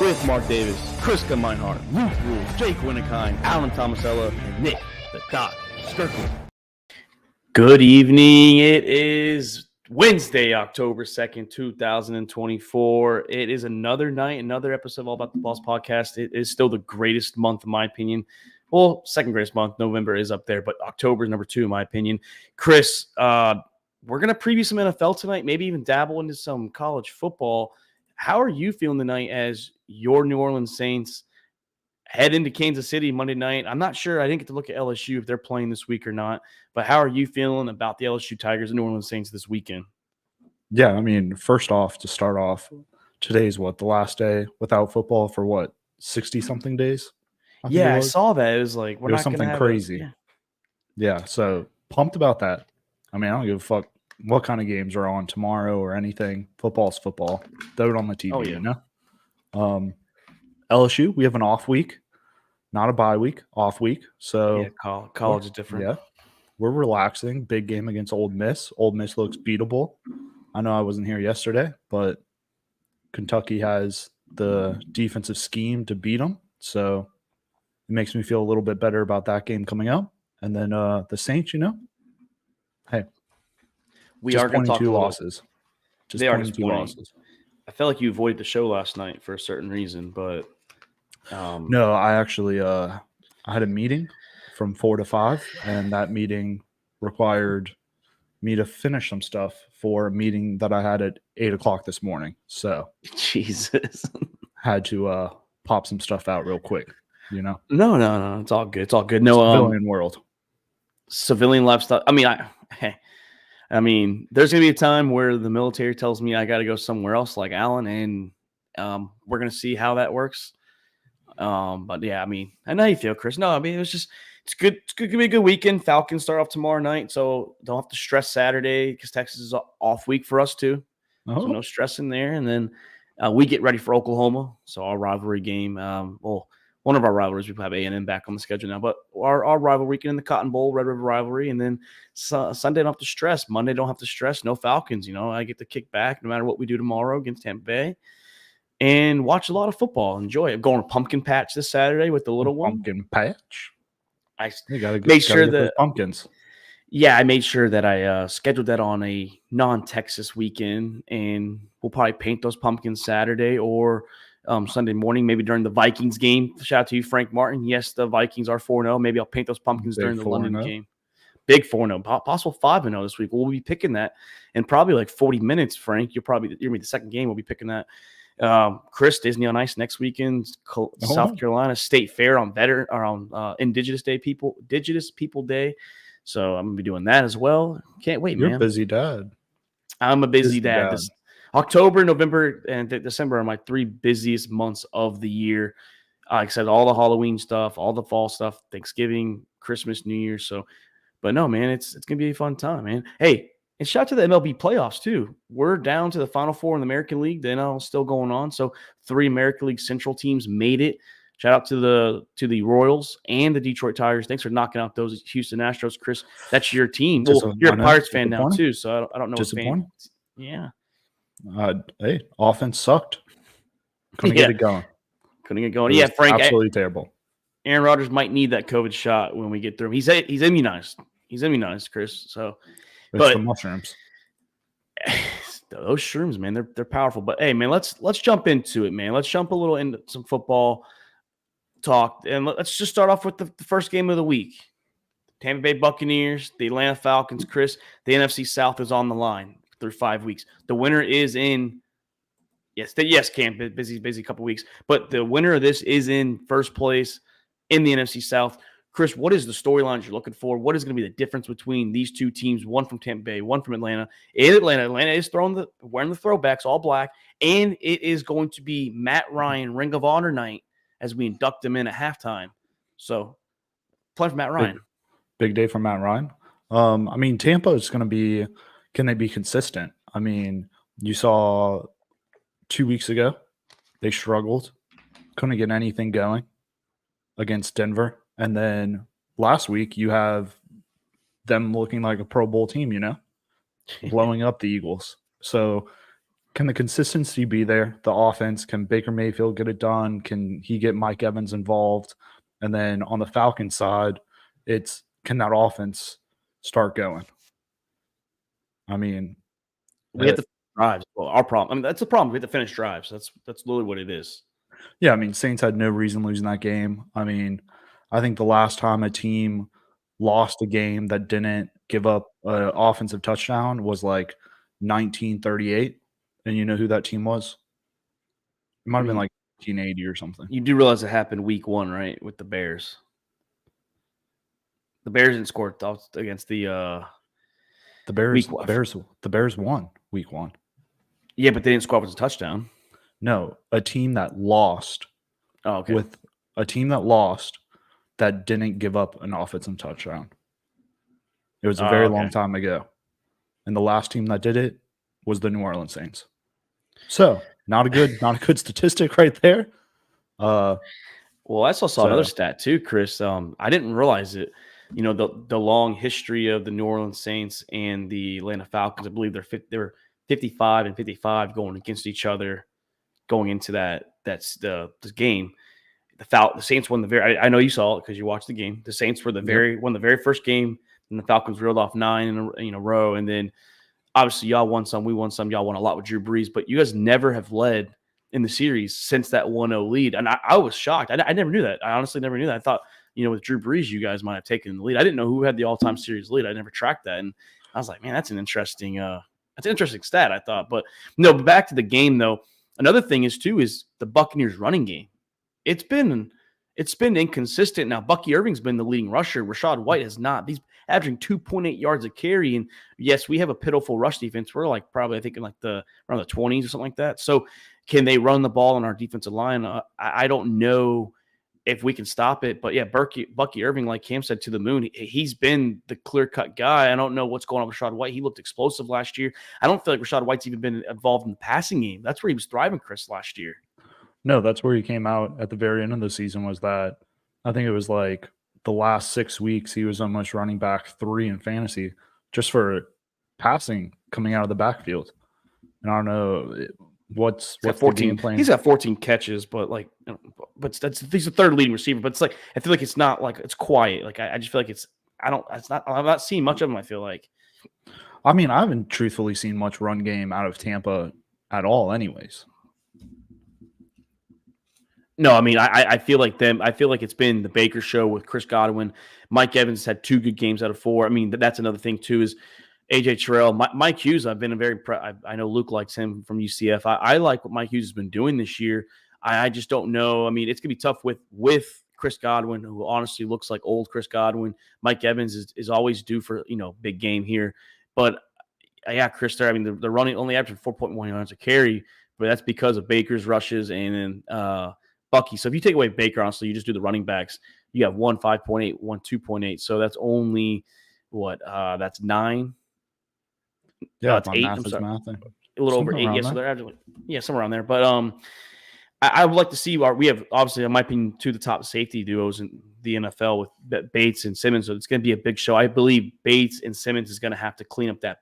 with Mark Davis, Kriska Meinhardt, Ruth Rule, Jake Winnikine, Alan Tomasella, and Nick the Doc Skirkle. Good evening. It is Wednesday, October 2nd, 2024. It is another night, another episode of All About the Boss podcast. It is still the greatest month, in my opinion. Well, second greatest month. November is up there, but October is number 2, in my opinion. Chris, we're going to preview some NFL tonight, maybe even dabble into some college football. How are you feeling tonight as your New Orleans Saints head into Kansas City Monday night? I'm not sure. I didn't get to look at LSU if they're playing this week or not. But how are you feeling about the LSU Tigers and New Orleans Saints this weekend? Yeah, I mean, first off, to start off, today's the last day without football for 60-something days? I saw that. It was like, we're not something crazy. Yeah, so pumped about that. I mean, I don't give a fuck what kind of games are on tomorrow or anything. Football's football. Throw it on the TV, you know? LSU, we have an off week, not a bye week, off week. So college is different. Yeah, we're relaxing. Big game against Ole Miss. Ole Miss looks beatable. I know I wasn't here yesterday, but Kentucky has the defensive scheme to beat them. So it makes me feel a little bit better about that game coming up. And then the Saints, hey, we are going to talk 22 losses. Just 22 losses. I felt like you avoided the show last night for a certain reason, but no, I actually I had a meeting from 4 to 5, and that meeting required me to finish some stuff for a meeting that I had at 8 o'clock this morning. So Jesus, had to pop some stuff out real quick. No, it's all good. It's all good. No, civilian world, civilian lifestyle. I mean, there's gonna be a time where the military tells me I got to go somewhere else, like Alan, and we're gonna see how that works. But yeah, I mean, I know how you feel, Chris. No, I mean, it's good. It's gonna be a good weekend. Falcons start off tomorrow night, so don't have to stress Saturday because Texas is off week for us too. So no stress in there. And then we get ready for Oklahoma. So our rivalry game. One of our rivalries, we have A&M back on the schedule now, but our rivalry weekend in the Cotton Bowl, Red River rivalry, and then Sunday don't have to stress. Monday don't have to stress. No Falcons. I get to kick back no matter what we do tomorrow against Tampa Bay. And watch a lot of football. Enjoy it. Going to Pumpkin Patch this Saturday with the little one. Pumpkin Patch? You gotta make sure that pumpkins. Yeah, I made sure that I scheduled that on a non-Texas weekend, and we'll probably paint those pumpkins Saturday or Sunday morning, maybe during the Vikings game. Shout out to you, Frank Martin. Yes, the Vikings are 4-0. Maybe I'll paint those pumpkins during the London game. Big 4-0, possible 5-0 this week. We'll be picking that in probably like 40 minutes, Frank. You're gonna be the second game. We'll be picking that. Chris, Disney on Ice next weekend, South Carolina State Fair on Indigenous People Day. So I'm gonna be doing that as well. Can't wait, man. You're a busy dad. I'm a busy dad. This October, November, and December are my 3 busiest months of the year. Like I said, all the Halloween stuff, all the fall stuff, Thanksgiving, Christmas, New Year. So, but no, man, it's gonna be a fun time, man. Hey. And shout out to the MLB playoffs, too. We're down to the Final Four in the American League. The NL is still going on. So 3 American League Central teams made it. Shout out to the Royals and the Detroit Tigers. Thanks for knocking out those Houston Astros. Chris, that's your team. Well, you're a Pirates fan now, too, so I don't know. Disappointing? Yeah. Hey, offense sucked. Couldn't get it going. Yeah, Frank. Absolutely terrible. Aaron Rodgers might need that COVID shot when we get through him. He's immunized. He's immunized, Chris. So. But the mushrooms. Those shrooms, man, they're powerful. But hey, man, let's jump into it, man. Let's jump a little into some football talk, and let's just start off with the first game of the week. Tampa Bay Buccaneers, the Atlanta Falcons. Chris, the NFC South is on the line through 5 weeks. The winner is in. Yes, Cam, busy couple weeks, but the winner of this is in first place in the NFC South. Chris, what is the storylines you're looking for? What is going to be the difference between these two teams, one from Tampa Bay, one from Atlanta? In Atlanta is wearing the throwbacks, all black, and it is going to be Matt Ryan Ring of Honor night as we induct him in at halftime. So, play for Matt Ryan. Big day for Matt Ryan. I mean, Tampa is going to be – can they be consistent? I mean, you saw 2 weeks ago, they struggled. Couldn't get anything going against Denver. And then last week, you have them looking like a Pro Bowl team, blowing up the Eagles. So Can the consistency be there? The offense, can Baker Mayfield get it done? Can he get Mike Evans involved? And then on the Falcons side, it's can that offense start going? I mean, We have to drives. Well, our problem. I mean, that's the problem. We have to finish drives. That's literally what it is. yeah, I mean, Saints had no reason losing that game. I mean, I think the last time a team lost a game that didn't give up an offensive touchdown was like 1938. And you know who that team was? It might have been like 1980 or something. You do realize it happened week 1, right? With the Bears. The Bears didn't score against the Bears. The Bears won week 1. Yeah, but they didn't score with a touchdown. No, a team that lost. Oh, okay. With a team that lost that didn't give up an offensive touchdown. It was a very long time ago. And the last team that did it was the New Orleans Saints. So not a good statistic right there. Well, I also saw another stat too, Chris. I didn't realize it. You know, the long history of the New Orleans Saints and the Atlanta Falcons. I believe they're 55 and 55 going against each other going into that's the game. The Saints won the very. I know you saw it because you watched the game. The Saints won the very first game, and the Falcons reeled off 9 in a row, and then obviously y'all won some, we won some. Y'all won a lot with Drew Brees, but you guys never have led in the series since that 1-0 lead, and I was shocked. I never knew that. I honestly never knew that. I thought, you know, with Drew Brees, you guys might have taken the lead. I didn't know who had the all-time series lead. I never tracked that, and I was like, man, that's an interesting stat. I thought, but no. But back to the game though. Another thing is the Buccaneers running game. It's been inconsistent. Now, Bucky Irving's been the leading rusher. Rachaad White has not. He's averaging 2.8 yards a carry. And yes, we have a pitiful rush defense. We're like probably, I think, in like around the 20s or something like that. So can they run the ball on our defensive line? I don't know if we can stop it. But yeah, Bucky Irving, like Cam said, to the moon. He's been the clear-cut guy. I don't know what's going on with Rachaad White. He looked explosive last year. I don't feel like Rachaad White's even been involved in the passing game. That's where he was thriving, Chris, last year. No, that's where he came out at the very end of the season. Was that I think it was like the last 6 weeks he was almost running back 3 in fantasy just for passing coming out of the backfield. And I don't know what's 14 the game plan. He's got 14 catches, but he's the third leading receiver. But it's like I feel like it's not like it's quiet. Like I just feel like I'm not seeing much of him. I feel like. I mean, I haven't truthfully seen much run game out of Tampa at all, anyways. No, I mean, I feel like them. I feel like it's been the Baker show with Chris Godwin. Mike Evans had 2 good games out of 4. I mean, that's another thing too is AJ Terrell. Mike Hughes, I've been I know Luke likes him from UCF. I like what Mike Hughes has been doing this year. I just don't know. I mean, it's going to be tough with Chris Godwin, who honestly looks like old Chris Godwin. Mike Evans is always due for, big game here. But, yeah, Chris there, I mean, they're running only after 4.1 yards a carry, but that's because of Baker's rushes and then Bucky. So if you take away Baker, honestly, you just do the running backs. You have 1 5.8, 1 2.8. So that's only that's 9. Yeah, it's 8. I'm sorry. Math, a little over 8. Yeah, so they're actually somewhere around there. But I would like to see we have obviously, in my opinion, 2 of the top safety duos in the NFL with Bates and Simmons. So it's going to be a big show. I believe Bates and Simmons is going to have to clean up that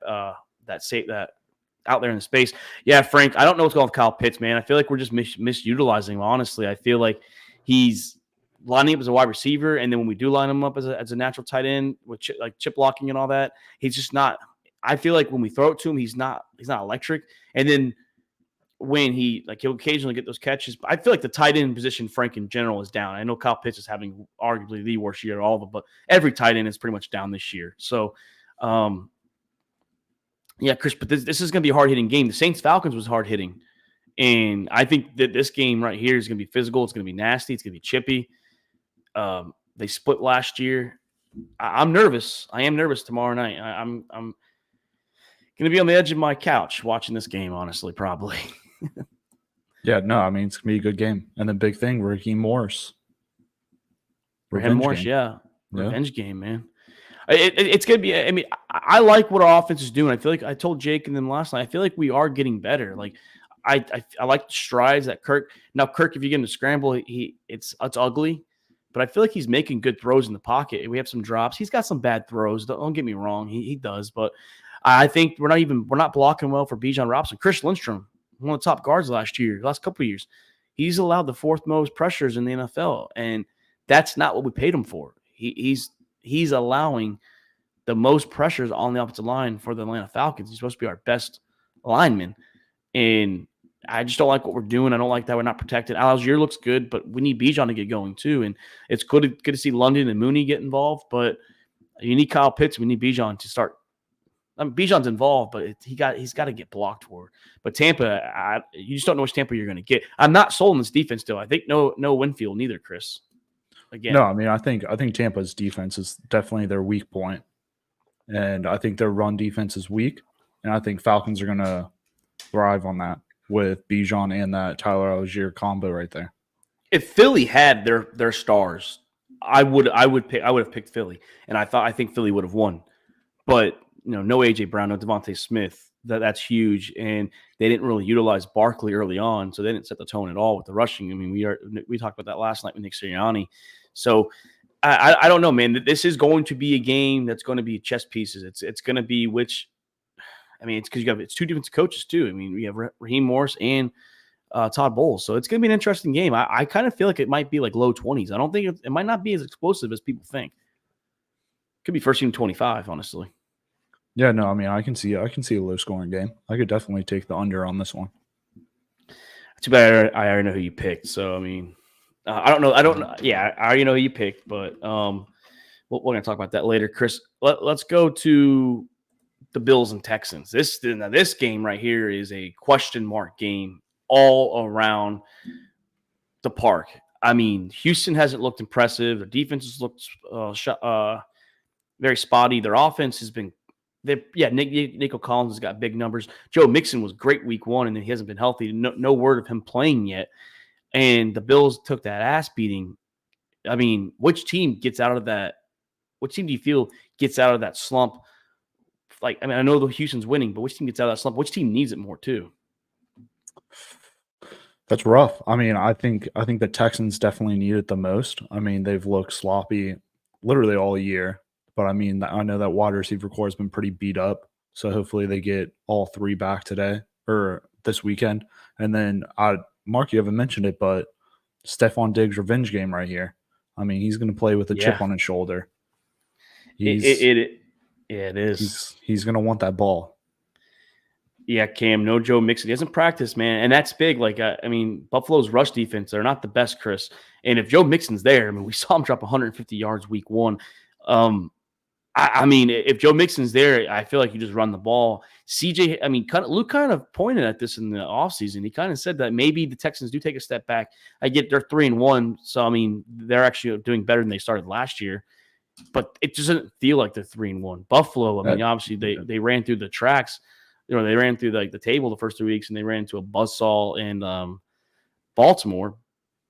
out there in the space. Yeah, Frank, I don't know what's going on with Kyle Pitts, man. I feel like we're just misutilizing him, honestly. I feel like he's lining up as a wide receiver, and then when we do line him up as a natural tight end with chip blocking and all that, he's just not – I feel like when we throw it to him, he's not electric. And then when he'll occasionally get those catches. I feel like the tight end position, Frank, in general, is down. I know Kyle Pitts is having arguably the worst year of all of them, but every tight end is pretty much down this year. So, yeah, Chris, but this is going to be a hard-hitting game. The Saints-Falcons was hard-hitting, and I think that this game right here is going to be physical. It's going to be nasty. It's going to be chippy. They split last year. I'm nervous. I am nervous tomorrow night. I'm going to be on the edge of my couch watching this game, honestly, probably. Yeah, no, I mean, it's going to be a good game. And the big thing, Raheem Morris. Raheem Morris, yeah. Revenge game, man. It's going to be – I mean, I like what our offense is doing. I feel like I told Jake and them last night, I feel like we are getting better. Like, I like the strides that Kirk – now, Kirk, if you get him to scramble, it's ugly. But I feel like he's making good throws in the pocket. We have some drops. He's got some bad throws. Don't get me wrong. He does. But I think we're not blocking well for Bijan Robinson. Chris Lindstrom, one of the top guards last couple of years. He's allowed the fourth most pressures in the NFL, and that's not what we paid him for. He's allowing the most pressures on the offensive line for the Atlanta Falcons. He's supposed to be our best lineman, and I just don't like what we're doing. I don't like that we're not protected. Algier looks good, but we need Bijan to get going too, and it's good to see London and Mooney get involved, but you need Kyle Pitts. We need Bijan to start. I mean, Bijan's involved, but he's got to get blocked for it. But Tampa, you just don't know which Tampa you're going to get. I'm not sold on this defense still. I think no Winfield neither, Chris. Again, No, I mean I think Tampa's defense is definitely their weak point, and I think their run defense is weak, and I think Falcons are going to thrive on that with Bijan and that Tyler Algier combo right there. if Philly had their stars, I would have picked Philly, and I think Philly would have won. But no AJ Brown, no Devontae Smith. That's huge, and they didn't really utilize Barkley early on, so they didn't set the tone at all with the rushing. I mean, we talked about that last night with Nick Sirianni. So I don't know, man. This is going to be a game that's going to be chess pieces. It's going to be it's because it's two different coaches too. I mean, we have Raheem Morris and Todd Bowles, so it's going to be an interesting game. I kind of feel like it might be like low 20s. I don't think it might not be as explosive as people think. Could be first team 25, honestly. Yeah, no, I mean I can see a low scoring game. I could definitely take the under on this one. Too bad I already know who you picked. So I mean, I don't know. Yeah, I already know who you picked, but we're going to talk about that later, Chris. Let's go to the Bills and Texans. This game right here is a question mark game all around the park. I mean, Houston hasn't looked impressive. Their defense has looked very spotty. Their offense has been. Nico Collins has got big numbers. Joe Mixon was great week one, and then he hasn't been healthy. No word of him playing yet. And the Bills took that ass beating. I mean, which team gets out of that? Which team do you feel gets out of that slump? Like, I mean, I know the Houston's winning, but which team gets out of that slump? Which team needs it more too? That's rough. I mean, I think the Texans definitely need it the most. I mean, they've looked sloppy literally all year. But I mean, I know that wide receiver core has been pretty beat up. So hopefully they get all three back today or this weekend. And then, Mark, you haven't mentioned it, but Stephon Diggs' revenge game right here. I mean, he's going to play with a chip on his shoulder. It is. He's going to want that ball. Yeah, Cam, no Joe Mixon. He hasn't practiced, man. And that's big. Like, I mean, Buffalo's rush defense, they're not the best, Chris. And if Joe Mixon's there, I mean, we saw him drop 150 yards week one. I mean, if Joe Mixon's there, I feel like you just run the ball. CJ, I mean, Luke kind of pointed at this in the offseason. He kind of said that maybe the Texans do take a step back. I get they're 3-1, so I mean, they're actually doing better than they started last year. But it doesn't feel like they're 3-1. Buffalo, I mean, obviously they ran through the tracks. They ran through the table the first 3 weeks, and they ran into a buzzsaw in Baltimore.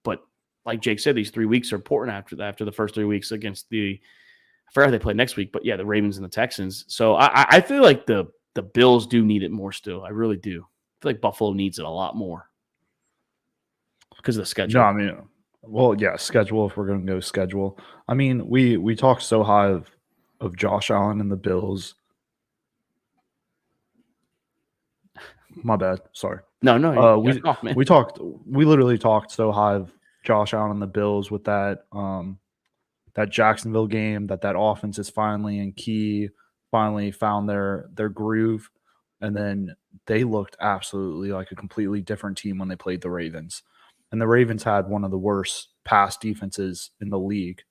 But like Jake said, these 3 weeks are important after the first 3 weeks against I forgot they play next week, but yeah, the Ravens and the Texans. So I feel like the Bills do need it more still. I really do. I feel like Buffalo needs it a lot more because of the schedule. No, I mean, well, yeah, schedule. If we're going to go schedule, I mean, we talked so high of Josh Allen and the Bills. My bad. Sorry. No. We literally talked so high of Josh Allen and the Bills with that that Jacksonville game, that offense is finally in key, finally found their groove, and then they looked absolutely like a completely different team when they played the Ravens. And the Ravens had one of the worst pass defenses in the league.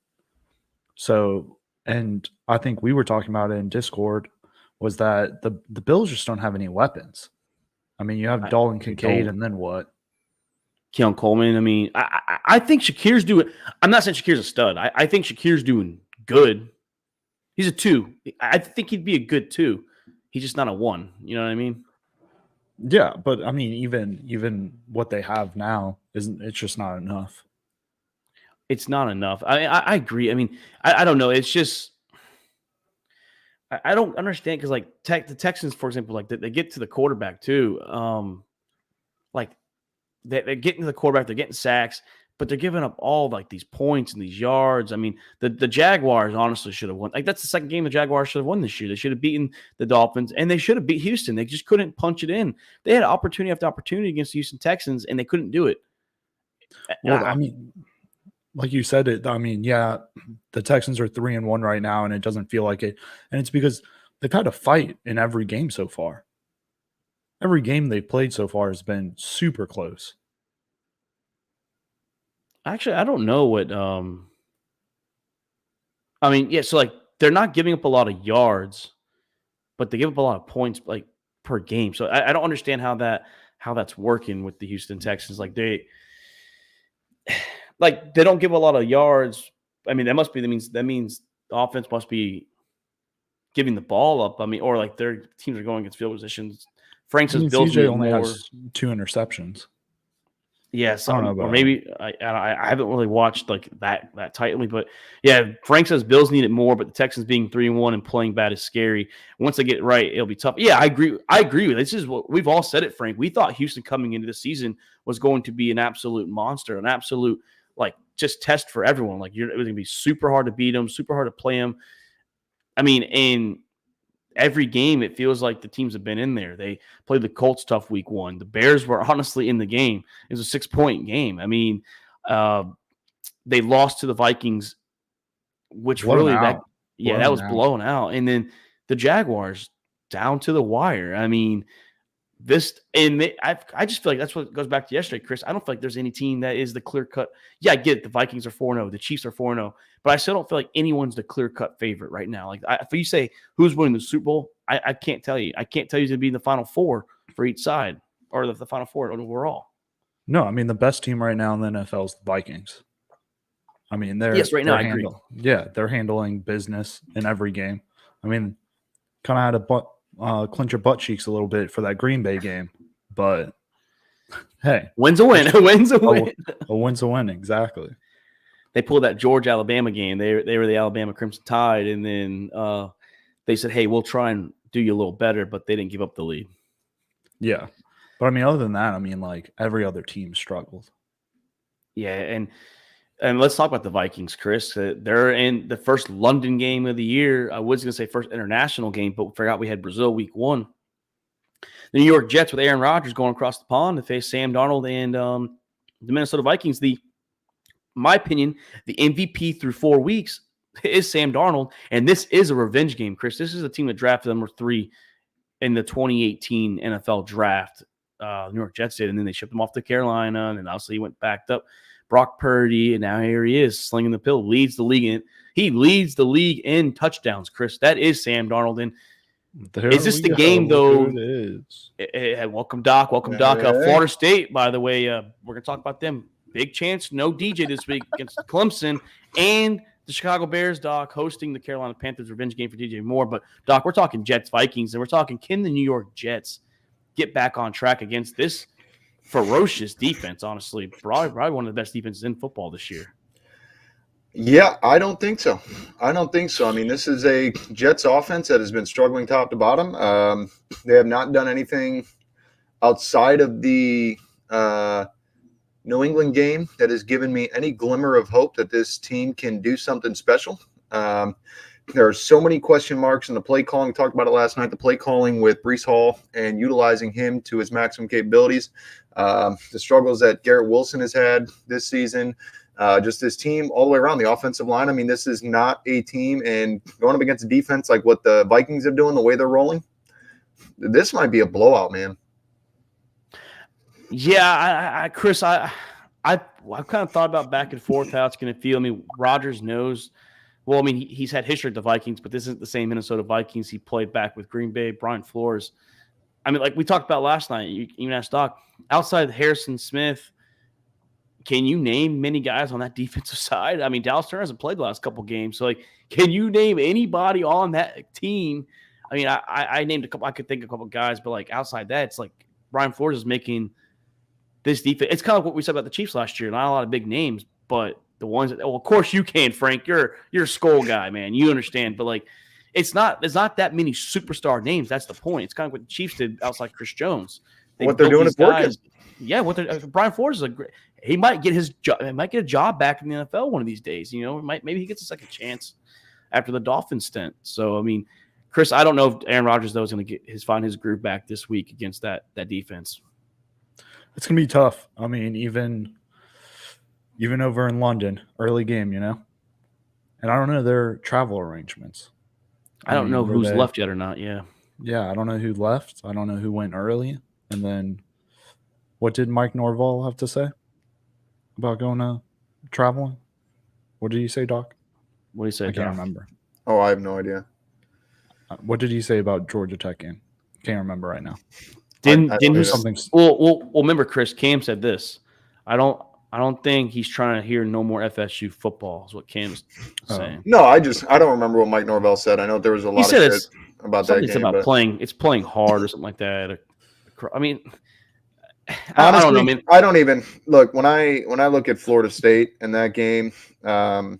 So, and I think we were talking about it in Discord, was that the Bills just don't have any weapons. I mean, you have Dalton Kincaid, and then what? Keon Coleman. I mean, I think Shakir's doing – I'm not saying Shakir's a stud. I think Shakir's doing good. He's a 2. I think he'd be a good 2. He's just not a 1. You know what I mean? Yeah, but I mean, even what they have now, it's just not enough. It's not enough. I agree. I mean, I don't know. It's just – I don't understand because, like, the Texans, for example, like they get to the quarterback too. Like, they're getting to the quarterback. They're getting sacks. but they're giving up all like these points and these yards. I mean, the Jaguars honestly should have won. Like that's the second game the Jaguars should have won this year. They should have beaten the Dolphins, and they should have beat Houston. They just couldn't punch it in. They had opportunity after opportunity against the Houston Texans, and they couldn't do it. Well, I mean, like you said, the Texans are 3-1 right now, and it doesn't feel like it. And it's because they've had a fight in every game so far. Every game they've played so far has been super close. Actually, I don't know what. So like they're not giving up a lot of yards, but they give up a lot of points like per game. So I don't understand how that's working with the Houston Texans. Like they don't give a lot of yards. I mean, that means the offense must be giving the ball up. I mean, or like their teams are going against field positions. Frank says Bills CJ only has 2 interceptions. Yes, I don't know about or maybe I haven't really watched like that tightly, but yeah, Frank says Bills need it more, but the Texans being 3-1 and playing bad is scary. Once they get it right, it'll be tough. Yeah, I agree. With this is what we've all said it, Frank. We thought Houston coming into the season was going to be an absolute monster, an absolute like just test for everyone. Like it was going to be super hard to beat them, super hard to play them. I mean, in every game, it feels like the teams have been in there. They played the Colts tough week 1. The Bears were honestly in the game. It was a 6-point game. I mean, they lost to the Vikings, which blown really out. that was blown out. And then the Jaguars down to the wire. I mean, I just feel like that's what goes back to yesterday, Chris. I don't feel like there's any team that is the clear cut. Yeah, I get it. The Vikings are 4-0. The Chiefs are 4-0. But I still don't feel like anyone's the clear cut favorite right now. Like if you say who's winning the Super Bowl, I can't tell you. I can't tell you who's going to be in the Final Four for each side or the Final Four overall. No, I mean the best team right now in the NFL is the Vikings. I mean they're I agree. Yeah, they're handling business in every game. I mean, kind of had a clinch your butt cheeks a little bit for that Green Bay game, but hey, win's a win. A win's a win. A win's a win, exactly. They pulled that Georgia-Alabama game. They were the Alabama Crimson Tide, and then they said, hey, we'll try and do you a little better, but they didn't give up the lead. Yeah. But, I mean, other than that, I mean, like, every other team struggled. Yeah, and let's talk about the Vikings, Chris. They're in the first London game of the year. I was going to say first international game, but we forgot we had Brazil week 1. The New York Jets with Aaron Rodgers going across the pond to face Sam Darnold and the Minnesota Vikings. My opinion, the MVP through 4 weeks is Sam Darnold, and this is a revenge game, Chris. This is a team that drafted number 3 in the 2018 NFL draft. New York Jets did, and then they shipped him off to Carolina, and then obviously he went backed up. Brock Purdy, and now here he is slinging the pill, leads the league in touchdowns, Chris. That is Sam Darnold. And is this the game, though? It is. Welcome, Doc. Welcome, Doc. Florida State, by the way, we're going to talk about them. Big chance, no DJ this week against Clemson and the Chicago Bears, Doc, hosting the Carolina Panthers revenge game for DJ Moore. But, Doc, we're talking Jets-Vikings, and we're talking can the New York Jets get back on track against this ferocious defense, honestly. Probably one of the best defenses in football this year. Yeah, I don't think so. I mean, this is a Jets offense that has been struggling top to bottom. They have not done anything outside of the New England game that has given me any glimmer of hope that this team can do something special. There are so many question marks in the play calling. We talked about it last night, the play calling with Breece Hall and utilizing him to his maximum capabilities. The struggles that Garrett Wilson has had this season. Just this team all the way around the offensive line. I mean, this is not a team, and going up against a defense like what the Vikings are doing, the way they're rolling, this might be a blowout, man. Yeah, Chris, I've kind of thought about back and forth how it's going to feel. I mean, Rodgers knows. Well, I mean, he's had history at the Vikings, but this isn't the same Minnesota Vikings he played back with Green Bay, Brian Flores. I mean, like we talked about last night, you even asked Doc, outside Harrison Smith, can you name many guys on that defensive side? I mean, Dallas Turner hasn't played the last couple games. So, like, can you name anybody on that team? I mean, I named a couple. I could think of a couple guys, but, like, outside that, it's like Brian Flores is making this defense. It's kind of what we said about the Chiefs last year. Not a lot of big names, but the ones that, well, of course you can, Frank. You're a skull guy, man. You understand. But, like, there's not that many superstar names. That's the point. It's kind of what the Chiefs did outside Chris Jones. What they're doing is working. Yeah, Brian Flores is he might get his job. Might get a job back in the NFL one of these days. Maybe he gets a second chance after the Dolphins stint. So I mean, Chris, I don't know if Aaron Rodgers though is going to find his groove back this week against that defense. It's going to be tough. I mean, even over in London, early game, and I don't know their travel arrangements. I don't know who's left yet or not. Yeah. Yeah, I don't know who left. I don't know who went early. And then what did Mike Norvell have to say about going traveling? What did he say, Doc? What did he say? I can't remember. Oh, I have no idea. What did he say about Georgia Tech game? Can't remember right now. Well, remember, Chris, Cam said this. I don't think he's trying to hear no more FSU football is what Cam's saying. No, I don't remember what Mike Norvell said. I know there was a lot of shit about that game. About playing hard or something like that. I mean, honestly, I don't know. I mean, I don't even look when I look at Florida State in that game. The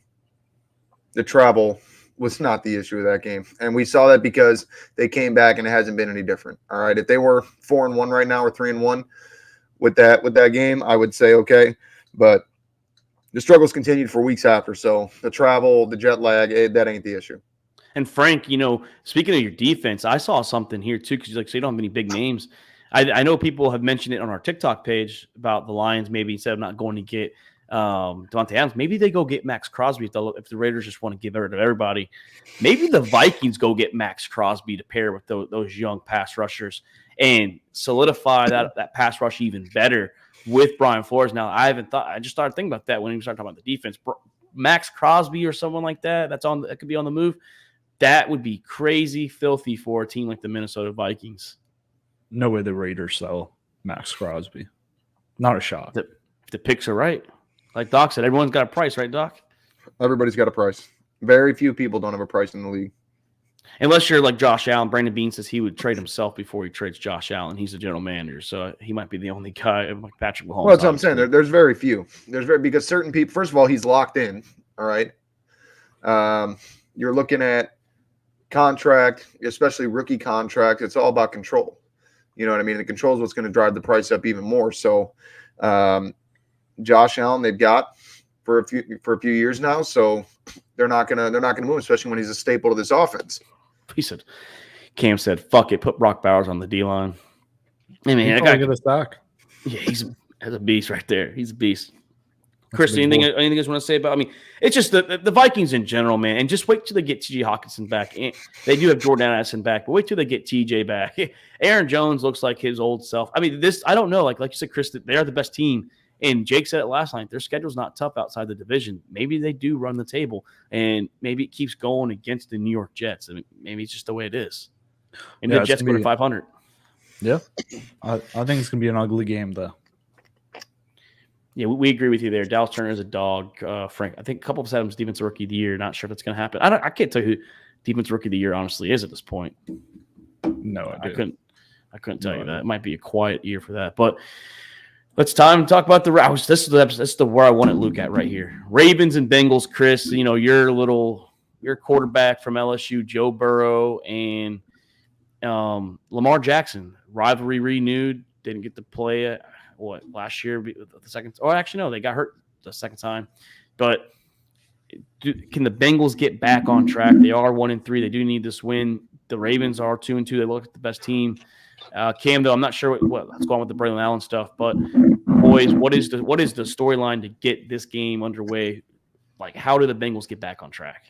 travel was not the issue of that game, and we saw that because they came back and it hasn't been any different. All right, if they were 4-1 right now or 3-1 with that game, I would say okay, but the struggles continued for weeks after. So the travel, the jet lag, that ain't the issue. And Frank, speaking of your defense, I saw something here too because so you don't have any big names. I know people have mentioned it on our TikTok page about the Lions. Maybe instead of not going to get Devontae Adams, maybe they go get Max Crosby if the Raiders just want to give rid of everybody. Maybe the Vikings go get Max Crosby to pair with those young pass rushers and solidify that pass rush even better with Brian Flores. Now, I just started thinking about that when we started talking about the defense. Max Crosby or someone like that could be on the move. That would be crazy filthy for a team like the Minnesota Vikings. No way the Raiders sell Max Crosby. Not a shot. If the picks are right. Like Doc said, everyone's got a price, right, Doc? Everybody's got a price. Very few people don't have a price in the league. Unless you're like Josh Allen. Brandon Beane says he would trade himself before he trades Josh Allen. He's the general manager, so he might be the only guy like Patrick Mahomes. Well, that's what I'm saying. There's very few. Because certain people, first of all, he's locked in. All right. You're looking at contract, especially rookie contract. It's all about control. You know what I mean? The control is what's going to drive the price up even more. So, Josh Allen, they've got for a few years now, so they're not gonna move, especially when he's a staple to this offense. Cam said, "Fuck it, put Brock Bowers on the D line." I mean, I gotta get us back. Yeah, he's a beast right there. He's a beast. Chris, anything you guys want to say about? I mean, it's just the Vikings in general, man. And just wait till they get T.J. Hawkinson back. They do have Jordan Addison back, but wait till they get T.J. back. Aaron Jones looks like his old self. I mean, I don't know. Like you said, Chris, they are the best team. And Jake said it last night. Their schedule's not tough outside the division. Maybe they do run the table, and maybe it keeps going against the New York Jets. I mean, maybe it's just the way it is. And the Jets go to 500. Yeah, I think it's gonna be an ugly game, though. Yeah, we agree with you there. Dallas Turner is a dog. Frank, I think a couple of us had him as defensive rookie of the year. Not sure if it's going to happen. I can't tell you who defensive rookie of the year honestly is at this point. No, I couldn't tell you that. It might be a quiet year for that. But let's talk about the Ravens. This is the where I wanted Luke at right here. Ravens and Bengals. Chris, your quarterback from LSU, Joe Burrow, and Lamar Jackson. Rivalry renewed. Didn't get to play last year, the second. Oh, actually, no, they got hurt the second time. But can the Bengals get back on track? They are 1-3. They do need this win. The Ravens are 2-2. They look like the best team. Cam, though, I'm not sure what's going on with the Braylon Allen stuff. But boys, what is the storyline to get this game underway? Like, how do the Bengals get back on track?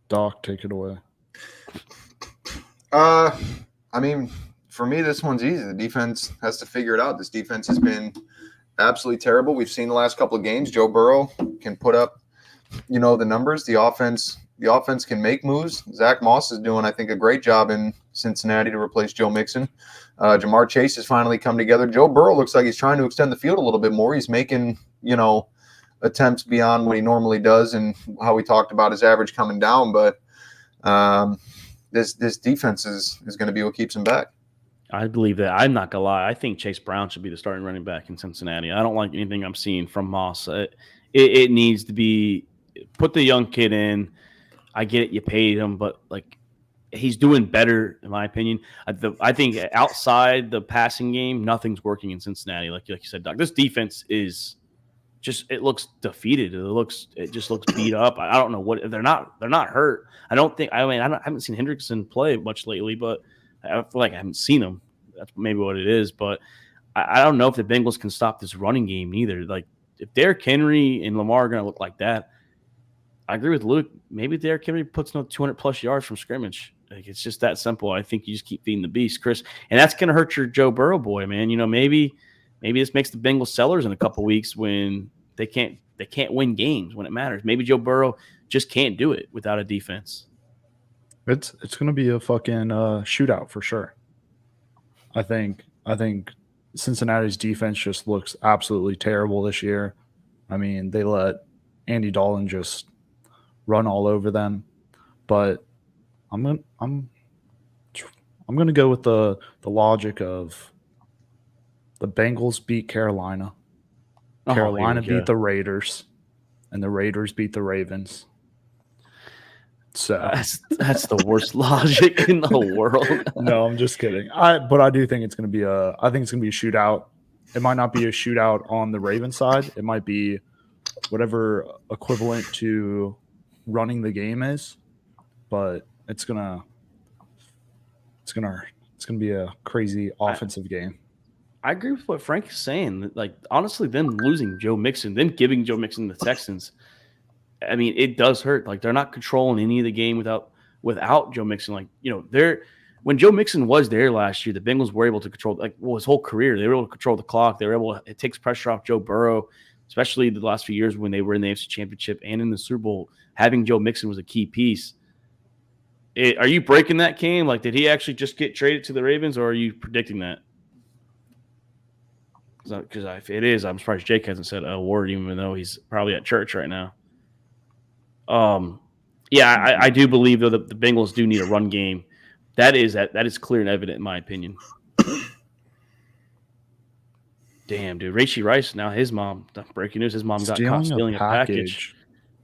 Doc, take it away. I mean, for me, this one's easy. The defense has to figure it out. This defense has been absolutely terrible. We've seen the last couple of games. Joe Burrow can put up, the numbers. The offense can make moves. Zach Moss is doing, I think, a great job in Cincinnati to replace Joe Mixon. Jamar Chase has finally come together. Joe Burrow looks like he's trying to extend the field a little bit more. He's making, attempts beyond what he normally does, and how we talked about his average coming down. But this defense is going to be what keeps him back. I believe that. I'm not going to lie. I think Chase Brown should be the starting running back in Cincinnati. I don't like anything I'm seeing from Moss. It needs to be – put the young kid in. I get it. You paid him. But, he's doing better, in my opinion. I think outside the passing game, nothing's working in Cincinnati. Like you said, Doc, this defense is just, it looks defeated. It just looks beat up. I don't know what they're not hurt. I haven't seen Hendrickson play much lately, but I feel like I haven't seen him. That's maybe what it is. But I don't know if the Bengals can stop this running game either. Like if Derrick Henry and Lamar are going to look like that, I agree with Luke. Maybe Derrick Henry puts 200 plus yards from scrimmage. Like it's just that simple. I think you just keep feeding the beast, Chris, and that's going to hurt your Joe Burrow boy, man. Maybe this makes the Bengals sellers in a couple weeks when they can't win games when it matters. Maybe Joe Burrow just can't do it without a defense. It's going to be a fucking shootout for sure. I think Cincinnati's defense just looks absolutely terrible this year. I mean, they let Andy Dalton just run all over them, but I'm gonna go with the logic of the Bengals beat Carolina. Carolina beat the Raiders, and the Raiders beat the Ravens. So that's the worst logic in the world. No, I'm just kidding. But I do think it's gonna be a shootout. It might not be a shootout on the Ravens side. It might be whatever equivalent to running the game is, but it's gonna be a crazy offensive game. I agree with what Frank is saying. Like honestly, them losing Joe Mixon, them giving Joe Mixon the Texans, I mean, it does hurt. Like they're not controlling any of the game without Joe Mixon. Like when Joe Mixon was there last year, the Bengals were able to control his whole career. They were able to control the clock. They were able to, it takes pressure off Joe Burrow, especially the last few years when they were in the AFC Championship and in the Super Bowl. Having Joe Mixon was a key piece. Are you breaking that, Cam? Like, did he actually just get traded to the Ravens, or are you predicting that? Because if it is, I'm surprised Jake hasn't said a word, even though he's probably at church right now. Yeah, I do believe though that the Bengals do need a run game. That is clear and evident in my opinion. Damn, dude, Rashee Rice. Now his mom. Breaking news: his mom got caught stealing a package.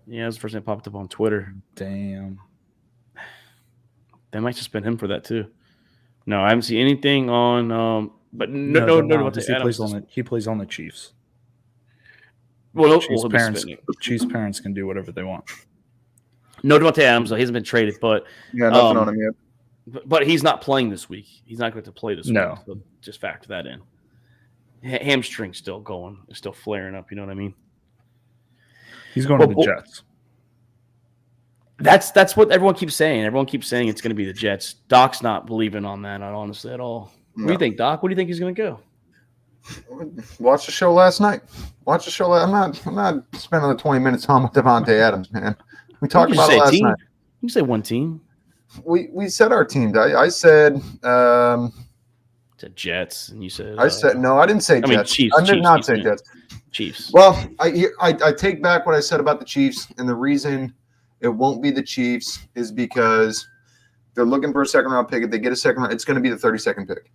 Yeah, that's the first thing that popped up on Twitter. Damn. They might suspend him for that too. No, I haven't seen anything on. But no. He plays on the Chiefs. Well, Chiefs parents can do whatever they want. No, Devontae Adams, though, he hasn't been traded, but nothing on him yet. But he's not playing this week. He's not going to play this week. So just factor that in. Hamstring still going, still flaring up. You know what I mean? He's going to the Jets. That's what everyone keeps saying. Everyone keeps saying it's going to be the Jets. Doc's not believing on that, not honestly at all. No. What do you think, Doc? What do you think he's going to go? Watch the show last night. I'm not spending the 20 minutes on with Devontae Adams, man. We talked about it last night. You can say one team. We said our teams. I said to Jets, and you said I said no. I didn't say Jets. I mean, Chiefs. I did not say Jets. Chiefs. Well, I take back what I said about the Chiefs, and the reason it won't be the Chiefs is because they're looking for a second round pick. If they get a second round, it's going to be the 32nd pick.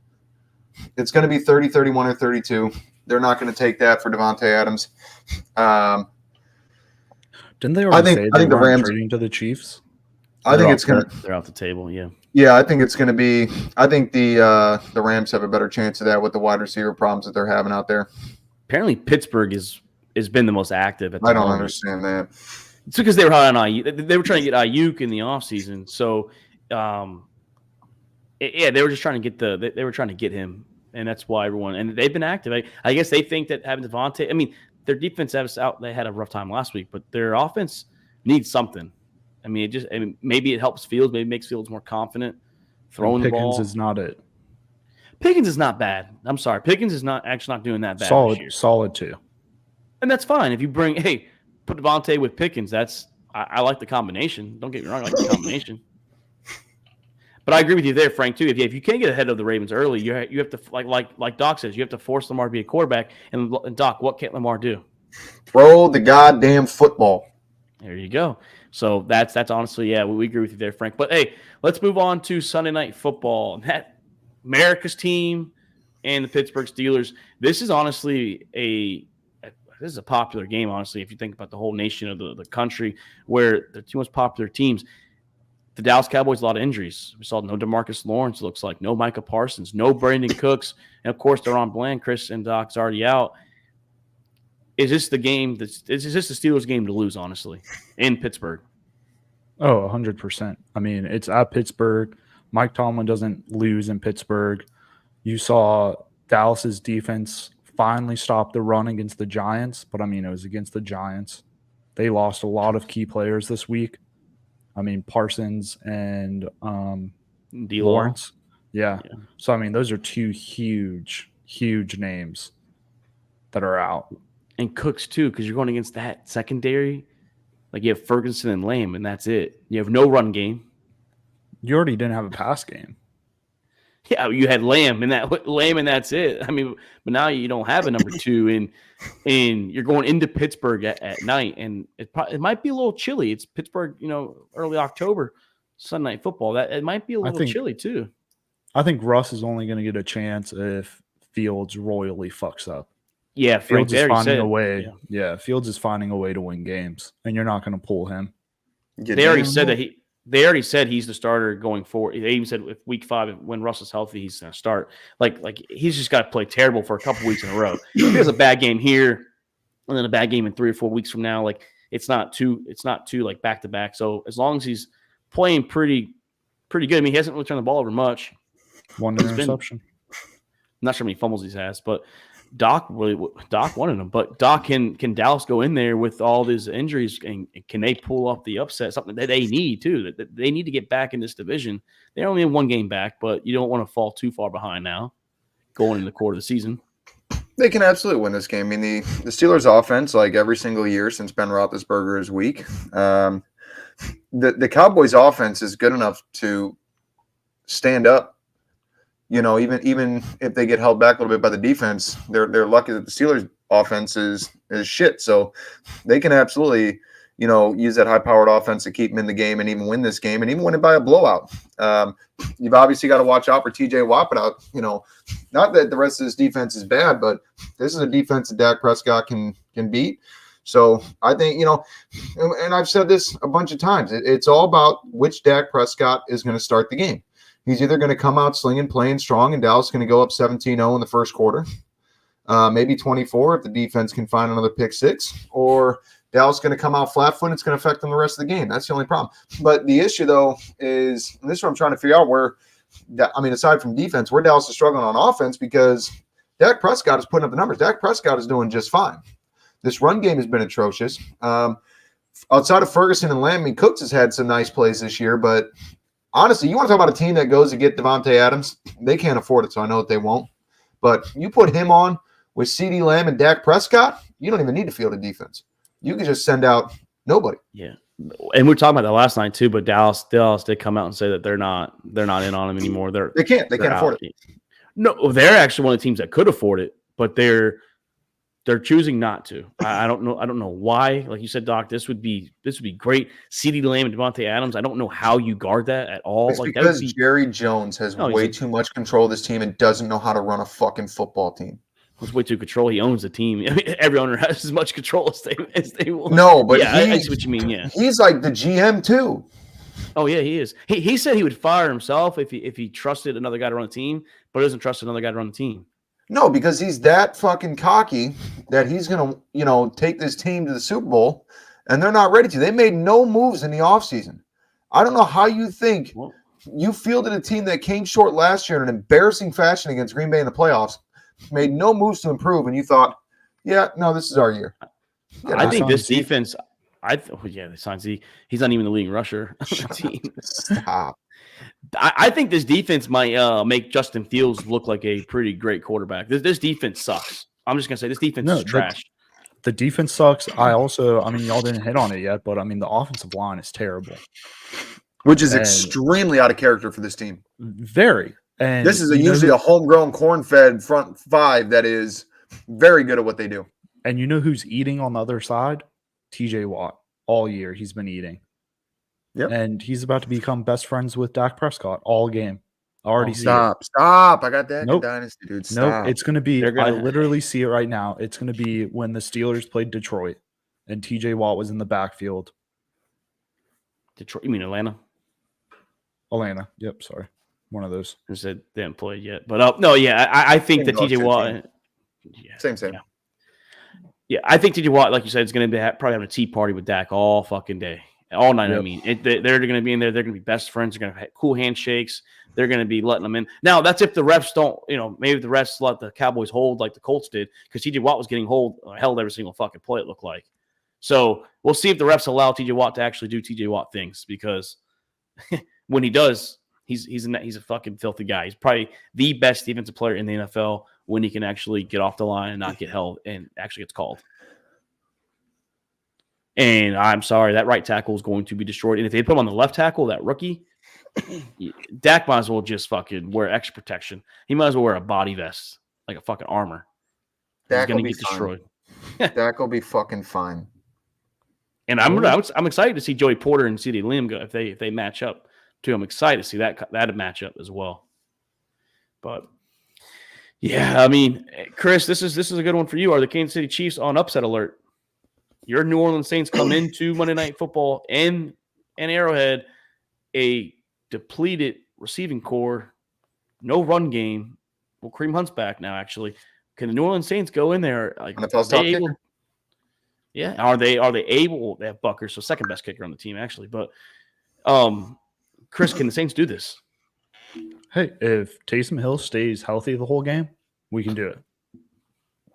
It's going to be 30, 31, or 32. They're not going to take that for Devontae Adams. Didn't they already say they weren't trading to the Chiefs? I think it's going to. They're off the table, yeah. Yeah, I think it's going to be. I think the Rams have a better chance of that with the wide receiver problems that they're having out there. Apparently, Pittsburgh has been the most active. I don't understand that. It's because they were high on Ayuk. They were trying to get Ayuk in the offseason. So, they were just trying to get they were trying to get him, and that's why everyone. And they've been active. I guess they think that having Devontae. I mean, their defense has out. They had a rough time last week, but their offense needs something. I mean, maybe it helps Fields. Maybe it makes Fields more confident throwing the ball. Pickens is not it. Pickens is not bad. I'm sorry. Pickens is not doing that bad. Solid too. And that's fine. If you put Devontae with Pickens, I like the combination. Don't get me wrong, I like the combination. But I agree with you there, Frank, too. If you can't get ahead of the Ravens early, you have to like Doc says, you have to force Lamar to be a quarterback. And Doc, what can't Lamar do? Throw the goddamn football. There you go. So that's honestly, yeah, we agree with you there, Frank. But hey, let's move on to Sunday Night Football. That America's team and the Pittsburgh Steelers. This is honestly a popular game, honestly, if you think about the whole nation of the country, where the two most popular teams. the Dallas Cowboys, a lot of injuries. We saw no DeMarcus Lawrence, looks like, no Micah Parsons, no Brandon Cooks, and of course, Deron Bland, Chris and Doc's already out. Is this the game? Is this the Steelers' game to lose, honestly, in Pittsburgh? Oh, 100%. I mean, it's at Pittsburgh. Mike Tomlin doesn't lose in Pittsburgh. You saw Dallas's defense finally stop the run against the Giants, but I mean, it was against the Giants. They lost a lot of key players this week. I mean, Parsons and Lawrence. Yeah. So, I mean, those are two huge names that are out. And Cooks, too, because you're going against that secondary. Like, you have Ferguson and Lamb, and that's it. You have no run game. You already didn't have a pass game. Yeah, you had Lamb, and that's it. I mean, but now you don't have a number 2, and you're going into Pittsburgh at night, and it might be a little chilly. It's Pittsburgh, early October, Sunday Night Football. That it might be a little chilly too. I think Russ is only going to get a chance if Fields royally fucks up. Yeah, Fields is finding a way. Yeah, Fields is finding a way to win games, and you're not going to pull him. They already said he's the starter going forward. They even said if week 5, when Russ is healthy, he's going to start. Like he's just got to play terrible for a couple weeks in a row. If he has a bad game here, and then a bad game in 3 or 4 weeks from now, like it's not too like back to back. So as long as he's playing pretty good, I mean, he hasn't really turned the ball over much. One interception. I'm not sure how many fumbles he has, but Doc wanted him. But Doc, can Dallas go in there with all these injuries, and can they pull off the upset? Something that they need too. That they need to get back in this division. They're only in 1 game back, but you don't want to fall too far behind now, going into the quarter of the season. They can absolutely win this game. I mean, the Steelers' offense, like every single year since Ben Roethlisberger is weak, the Cowboys' offense is good enough to stand up. Even if they get held back a little bit by the defense, they're lucky that the Steelers' offense is shit. So they can absolutely, use that high-powered offense to keep them in the game and even win this game and even win it by a blowout. You've obviously got to watch out for TJ Watt, but not that the rest of this defense is bad, but this is a defense that Dak Prescott can beat. So I think, and I've said this a bunch of times, it's all about which Dak Prescott is going to start the game. He's either going to come out slinging, playing strong, and Dallas is going to go up 17-0 in the first quarter, maybe 24 if the defense can find another pick 6, or Dallas is going to come out flat-footed. It's going to affect them the rest of the game. That's the only problem. But the issue, though, is, and this is what I'm trying to figure out aside from defense, where Dallas is struggling on offense, because Dak Prescott is putting up the numbers. Dak Prescott is doing just fine. This run game has been atrocious. Outside of Ferguson and Lamb, Cooks has had some nice plays this year, but honestly, you want to talk about a team that goes to get Devontae Adams? They can't afford it, so I know that they won't. But you put him on with CeeDee Lamb and Dak Prescott, you don't even need to field a defense. You can just send out nobody. Yeah, and we were talking about that last night too. But Dallas did come out and say that they're not in on him anymore. They can't afford it. No, they're actually one of the teams that could afford it, but they're choosing not to. I don't know why. Like you said, Doc, this would be great. CeeDee Lamb and Devontae Adams. I don't know how you guard that at all. It's because Jerry Jones has way too much control of this team and doesn't know how to run a fucking football team. It's way too control. He owns the team. I mean, every owner has as much control as they want. No, but yeah, I see what you mean. Yeah, he's like the GM too. Oh yeah, he is. He said he would fire himself if he trusted another guy to run the team, but doesn't trust another guy to run the team. No, because he's that fucking cocky that he's going to, take this team to the Super Bowl, and they're not ready to. They made no moves in the offseason. I don't know how you think you fielded a team that came short last year in an embarrassing fashion against Green Bay in the playoffs, made no moves to improve, and you thought, yeah, no, this is our year. I think this defense they signed Zeke. He's not even the leading rusher on the team. Stop. I think this defense might make Justin Fields look like a pretty great quarterback. This defense sucks. I'm just going to say this defense is trash. The defense sucks. Y'all didn't hit on it yet, but the offensive line is terrible. Which is extremely out of character for this team. Very. And this is usually a homegrown, corn-fed front 5 that is very good at what they do. And you know who's eating on the other side? TJ Watt. All year he's been eating. Yep. And he's about to become best friends with Dak Prescott all game. Stop. I got that dynasty, dude. Stop. Nope. It's going to be, I literally see it right now. It's going to be when the Steelers played Detroit and TJ Watt was in the backfield. Detroit, you mean Atlanta? Atlanta. Yep, sorry. One of those. Who said they haven't played yet. But no, yeah, I think that TJ Watt. Yeah, Same. Yeah, I think TJ Watt, like you said, is going to be probably having a tea party with Dak all fucking day, all night. Yep. I mean, they're going to be in there. They're going to be best friends. They're going to have cool handshakes. They're going to be letting them in. Now, that's if the refs don't, maybe the refs let the Cowboys hold like the Colts did, because TJ Watt was getting held every single fucking play, it looked like. So we'll see if the refs allow TJ Watt to actually do TJ Watt things, because when he does, he's a fucking filthy guy. He's probably the best defensive player in the NFL when he can actually get off the line and not get held and actually gets called. And I'm sorry, that right tackle is going to be destroyed. And if they put him on the left tackle, that rookie, Dak might as well just fucking wear extra protection. He might as well wear a body vest, like a fucking armor. He's going to get destroyed. Dak will be fucking fine. And I'm excited to see Joey Porter and CeeDee Lamb go if they match up too. I'm excited to see that matchup as well. But yeah, I mean, Chris, this is a good one for you. Are the Kansas City Chiefs on upset alert? Your New Orleans Saints come into Monday Night Football and Arrowhead, a depleted receiving core, no run game. Well, Kareem Hunt's back now, actually. Can the New Orleans Saints go in there? Like, yeah, are they able? They have Bucker, so second best kicker on the team, actually. But Chris, can the Saints do this? Hey, if Taysom Hill stays healthy the whole game, we can do it.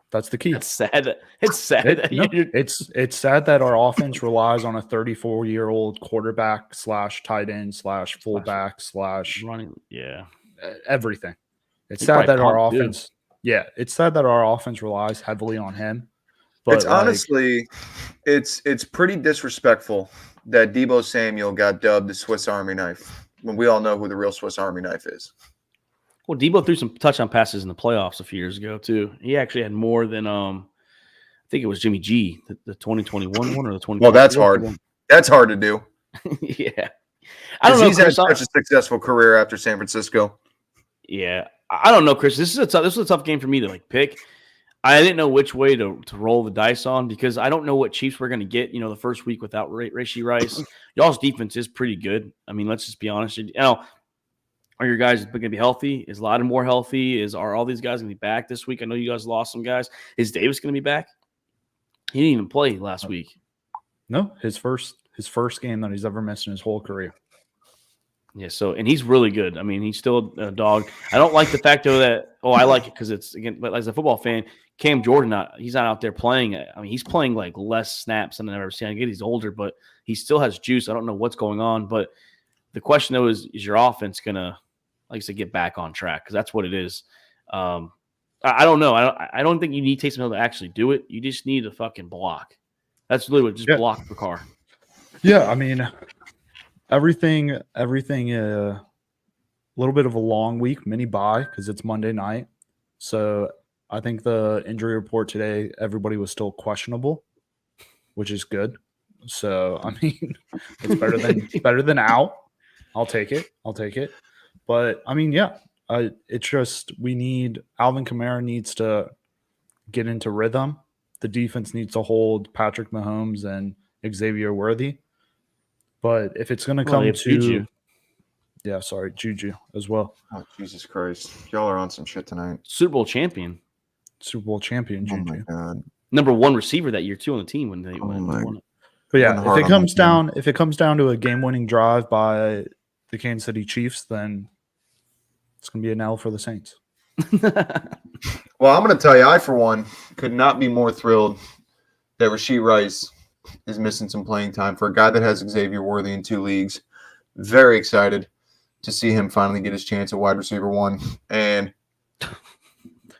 That's the key. It's sad. It's sad. It's sad that our offense relies on a 34-year-old quarterback / tight end / fullback / running. Yeah, everything. It's sad that our offense. Yeah, it's sad that our offense relies heavily on him. But it's honestly, it's pretty disrespectful that Deebo Samuel got dubbed the Swiss Army knife when we all know who the real Swiss Army knife is. Well, Deebo threw some touchdown passes in the playoffs a few years ago too. He actually had more than I think it was Jimmy G, the 2021 one or the 20. Well, that's hard. One. That's hard to do. Yeah, I don't know. He's had such a successful career after San Francisco. Yeah, I don't know, Chris. This was a tough game for me to pick. I didn't know which way to roll the dice on, because I don't know what Chiefs we're going to get. The first week without Rashee Rice, y'all's defense is pretty good. I mean, let's just be honest. Are your guys going to be healthy? Is Lattimore healthy? Are all these guys going to be back this week? I know you guys lost some guys. Is Davis going to be back? He didn't even play last week. No, his first game that he's ever missed in his whole career. Yeah, and he's really good. I mean, he's still a dog. I don't like the fact, though, that I like it because it's, again, but as a football fan, Cam Jordan, he's not out there playing. I mean, he's playing less snaps than I've ever seen. I get he's older, but he still has juice. I don't know what's going on, but the question, though, is your offense going to, like I said, get back on track? Because that's what it is. I don't know. I don't think you need Taysom Hill to actually do it. You just need a fucking block. That's literally just block the car. Yeah, I mean, everything. A little bit of a long week, mini bye because it's Monday night. So I think the injury report today, everybody was still questionable, which is good. So I mean, it's better than out. I'll take it. But I mean, yeah, it's just Alvin Kamara needs to get into rhythm. The defense needs to hold Patrick Mahomes and Xavier Worthy. But if it's going to come to Juju. Yeah, sorry, Juju as well. Oh, Jesus Christ. Y'all are on some shit tonight. Super Bowl champion, Juju. Oh, my God. Number one receiver that year, too, on the team when they won it. But yeah, if it comes down to a game-winning drive by the Kansas City Chiefs, then it's going to be an L for the Saints. Well, I'm going to tell you, I, for one, could not be more thrilled that Rashee Rice is missing some playing time for a guy that has Xavier Worthy in 2 leagues. Very excited to see him finally get his chance at wide receiver 1. And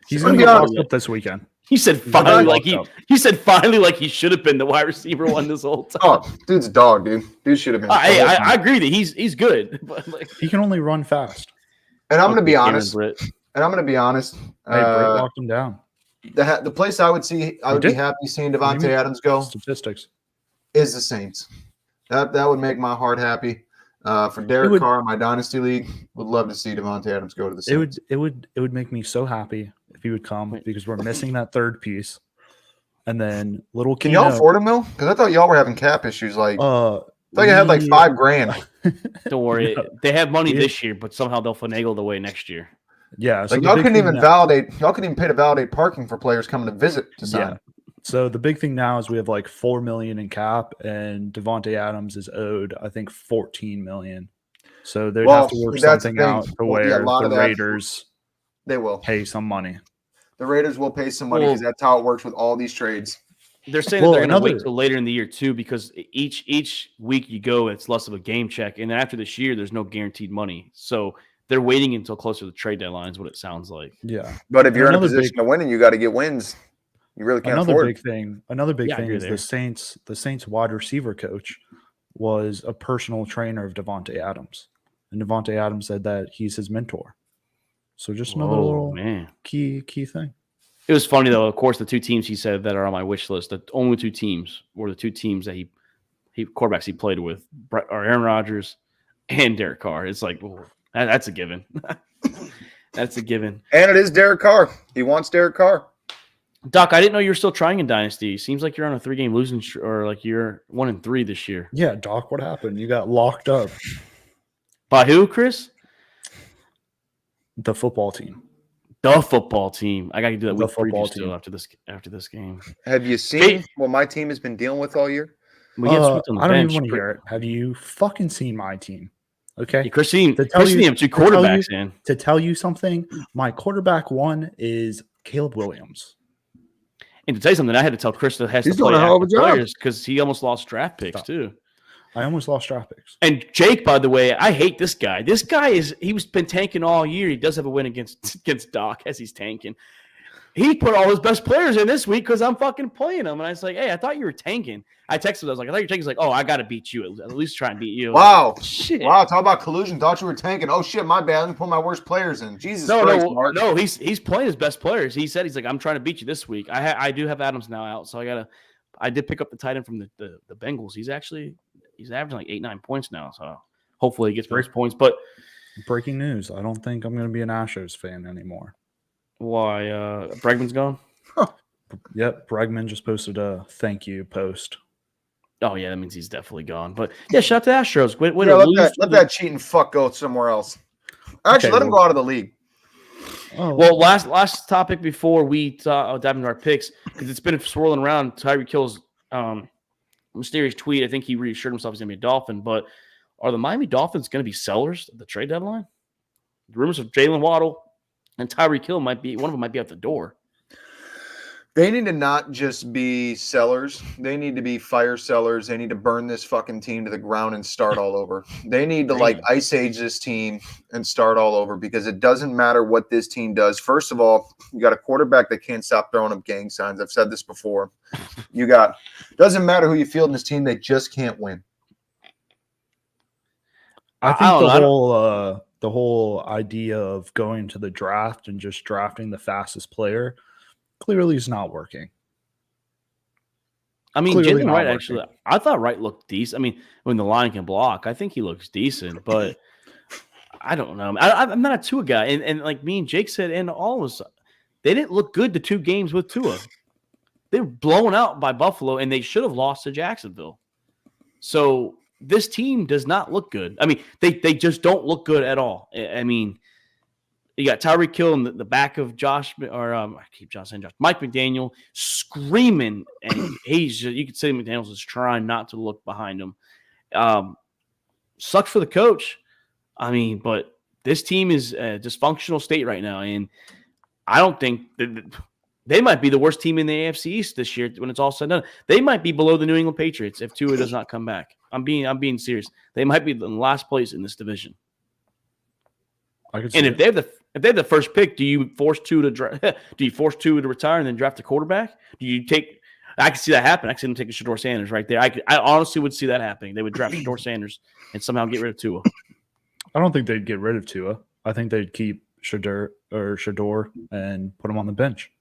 he's going to get locked up this weekend. He said finally, he said finally, like he should have been the wide receiver 1 this whole time. Oh, dude's a dog, dude. Dude should have been. I agree that he's good, but he can only run fast. And I'm going to be honest. Hey, Brett locked him down. The place I would be happy seeing Devontae Adams go. Statistics is the Saints. That would make my heart happy. For Derek Carr, my dynasty league, would love to see Devontae Adams go to the Saints. It would make me so happy if he would come, because we're missing that third piece. And then Can y'all afford him though? Because I thought y'all were having cap issues. thought you had like $5,000. Don't worry. No. They have money this year, but somehow they'll finagle it away next year. Yeah. So Like the y'all big couldn't thing even now- validate. Y'all couldn't even pay to validate parking for players coming to visit to sign. Yeah. So the big thing now is we have like $4 million in cap, and Devontae Adams is owed, I think, $14 million. So they'd have to work that's the something thing. out to Well, yeah, where a lot the of that- Raiders They will. pay some money. The Raiders will pay some money because that's how it works with all these trades. They're saying Well, that they're going to wait another- till later in the year too, because each week you go, it's less of a game check, and after this year, there's no guaranteed money. So they're waiting until closer to the trade deadline, is what it sounds like. Yeah. But if you're in a another position to win and you got to get wins, you really can't Another afford. big thing I agree is there. the Saints wide receiver coach was a personal trainer of Devontae Adams. And Devontae Adams said that he's his mentor. So just another Whoa, little man. key thing. It was funny though. Of course, the two teams he said that are on my wish list, the only two teams were the two teams that he quarterbacks he played with, are Aaron Rodgers and Derek Carr. It's like, well, that's a given. That's a given. And it is Derek Carr. He wants Derek Carr. Doc, I didn't know you were still trying in Dynasty. Seems like you're on a 3-game losing or like you're 1-3 this year. Yeah, Doc, what happened? You got locked up. By who, Chris? The football team. The football team. I got to do that The week 3 football still team. after this game. Have you seen Hey. what my team has been dealing with all year? We get Swift on the I don't bench. even want to hear it. Have you fucking seen my team? Okay. Hey, Christine To tell you- have two to tell you- quarterbacks in. To tell you something, my quarterback one is Caleb Williams. And to tell you something, I had to tell Chris that has He's to play doing a hell of a active job. players because he almost lost draft picks Stop. too. I almost lost draft picks. And Jake, by the way, I hate this guy. This guy he's been tanking all year. He does have a win against Doc as he's tanking. He put all his best players in this week because I'm fucking playing them. And I was like, hey, I thought you were tanking. I texted him. I was like, I thought you were tanking. He's like, oh, I got to beat you. At least try and beat you. Wow. Shit. Wow, talk about collusion. Thought you were tanking. Oh shit, my bad. Let me put my worst players in. Jesus Christ, Mark. No. He's playing his best players. He's like, I'm trying to beat you this week. I do have Adams now out, so I did pick up the tight end from the Bengals. He's averaging like 8-9 points now. So hopefully he gets those points. But Breaking news. I don't think I'm going to be an Astros fan anymore. why Bregman's gone? Yep. Bregman just posted a thank you post. Oh yeah, that means he's definitely gone. But yeah, shout out to Astros. Way Yeah, to lose let that cheating fuck go somewhere else. Actually, Okay, let him go out of the league. Oh, Well, last topic before we dive into our picks, because it's been swirling around. Tyreek Hill's mysterious tweet. I think he reassured himself he's going to be a Dolphin. But are the Miami Dolphins going to be sellers at the trade deadline? The rumors of Jalen Waddle and Tyreek Hill one of them might be out the door. They need to not just be sellers. They need to be fire sellers. They need to burn this fucking team to the ground and start all over. They need to like ice age this team and start all over because it doesn't matter what this team does. First of all, you got a quarterback that can't stop throwing up gang signs. I've said this before. Doesn't matter who you field in this team, they just can't win. I think I don't the whole idea of going to the draft and just drafting the fastest player clearly is not working. I mean, Clearly Jalen not Wright working. actually, I thought Wright looked decent. I mean, when the line can block, I think he looks decent, but I don't know. I'm not a Tua guy. And like me and Jake said, and all of us, they didn't look good the 2 games with Tua. They were blown out by Buffalo, and they should have lost to Jacksonville. So this team does not look good. I mean, they just don't look good at all. I mean, you got Tyreek Hill in the back of Mike McDaniel screaming, and you could say McDaniel's is trying not to look behind him. Sucks for the coach. I mean, but this team is a dysfunctional state right now, and I don't think they might be the worst team in the AFC East this year when it's all said and done. They might be below the New England Patriots if Tua does not come back. I'm being serious. They might be in last place in this division. I could see And it. if they have the first pick, do you force Tua to retire and then draft a quarterback? Do you take? I can see that happen. I can see them taking Shador Sanders right there. I honestly would see that happening. They would draft Shador Sanders and somehow get rid of Tua. I don't think they'd get rid of Tua. I think they'd keep Shador and put him on the bench.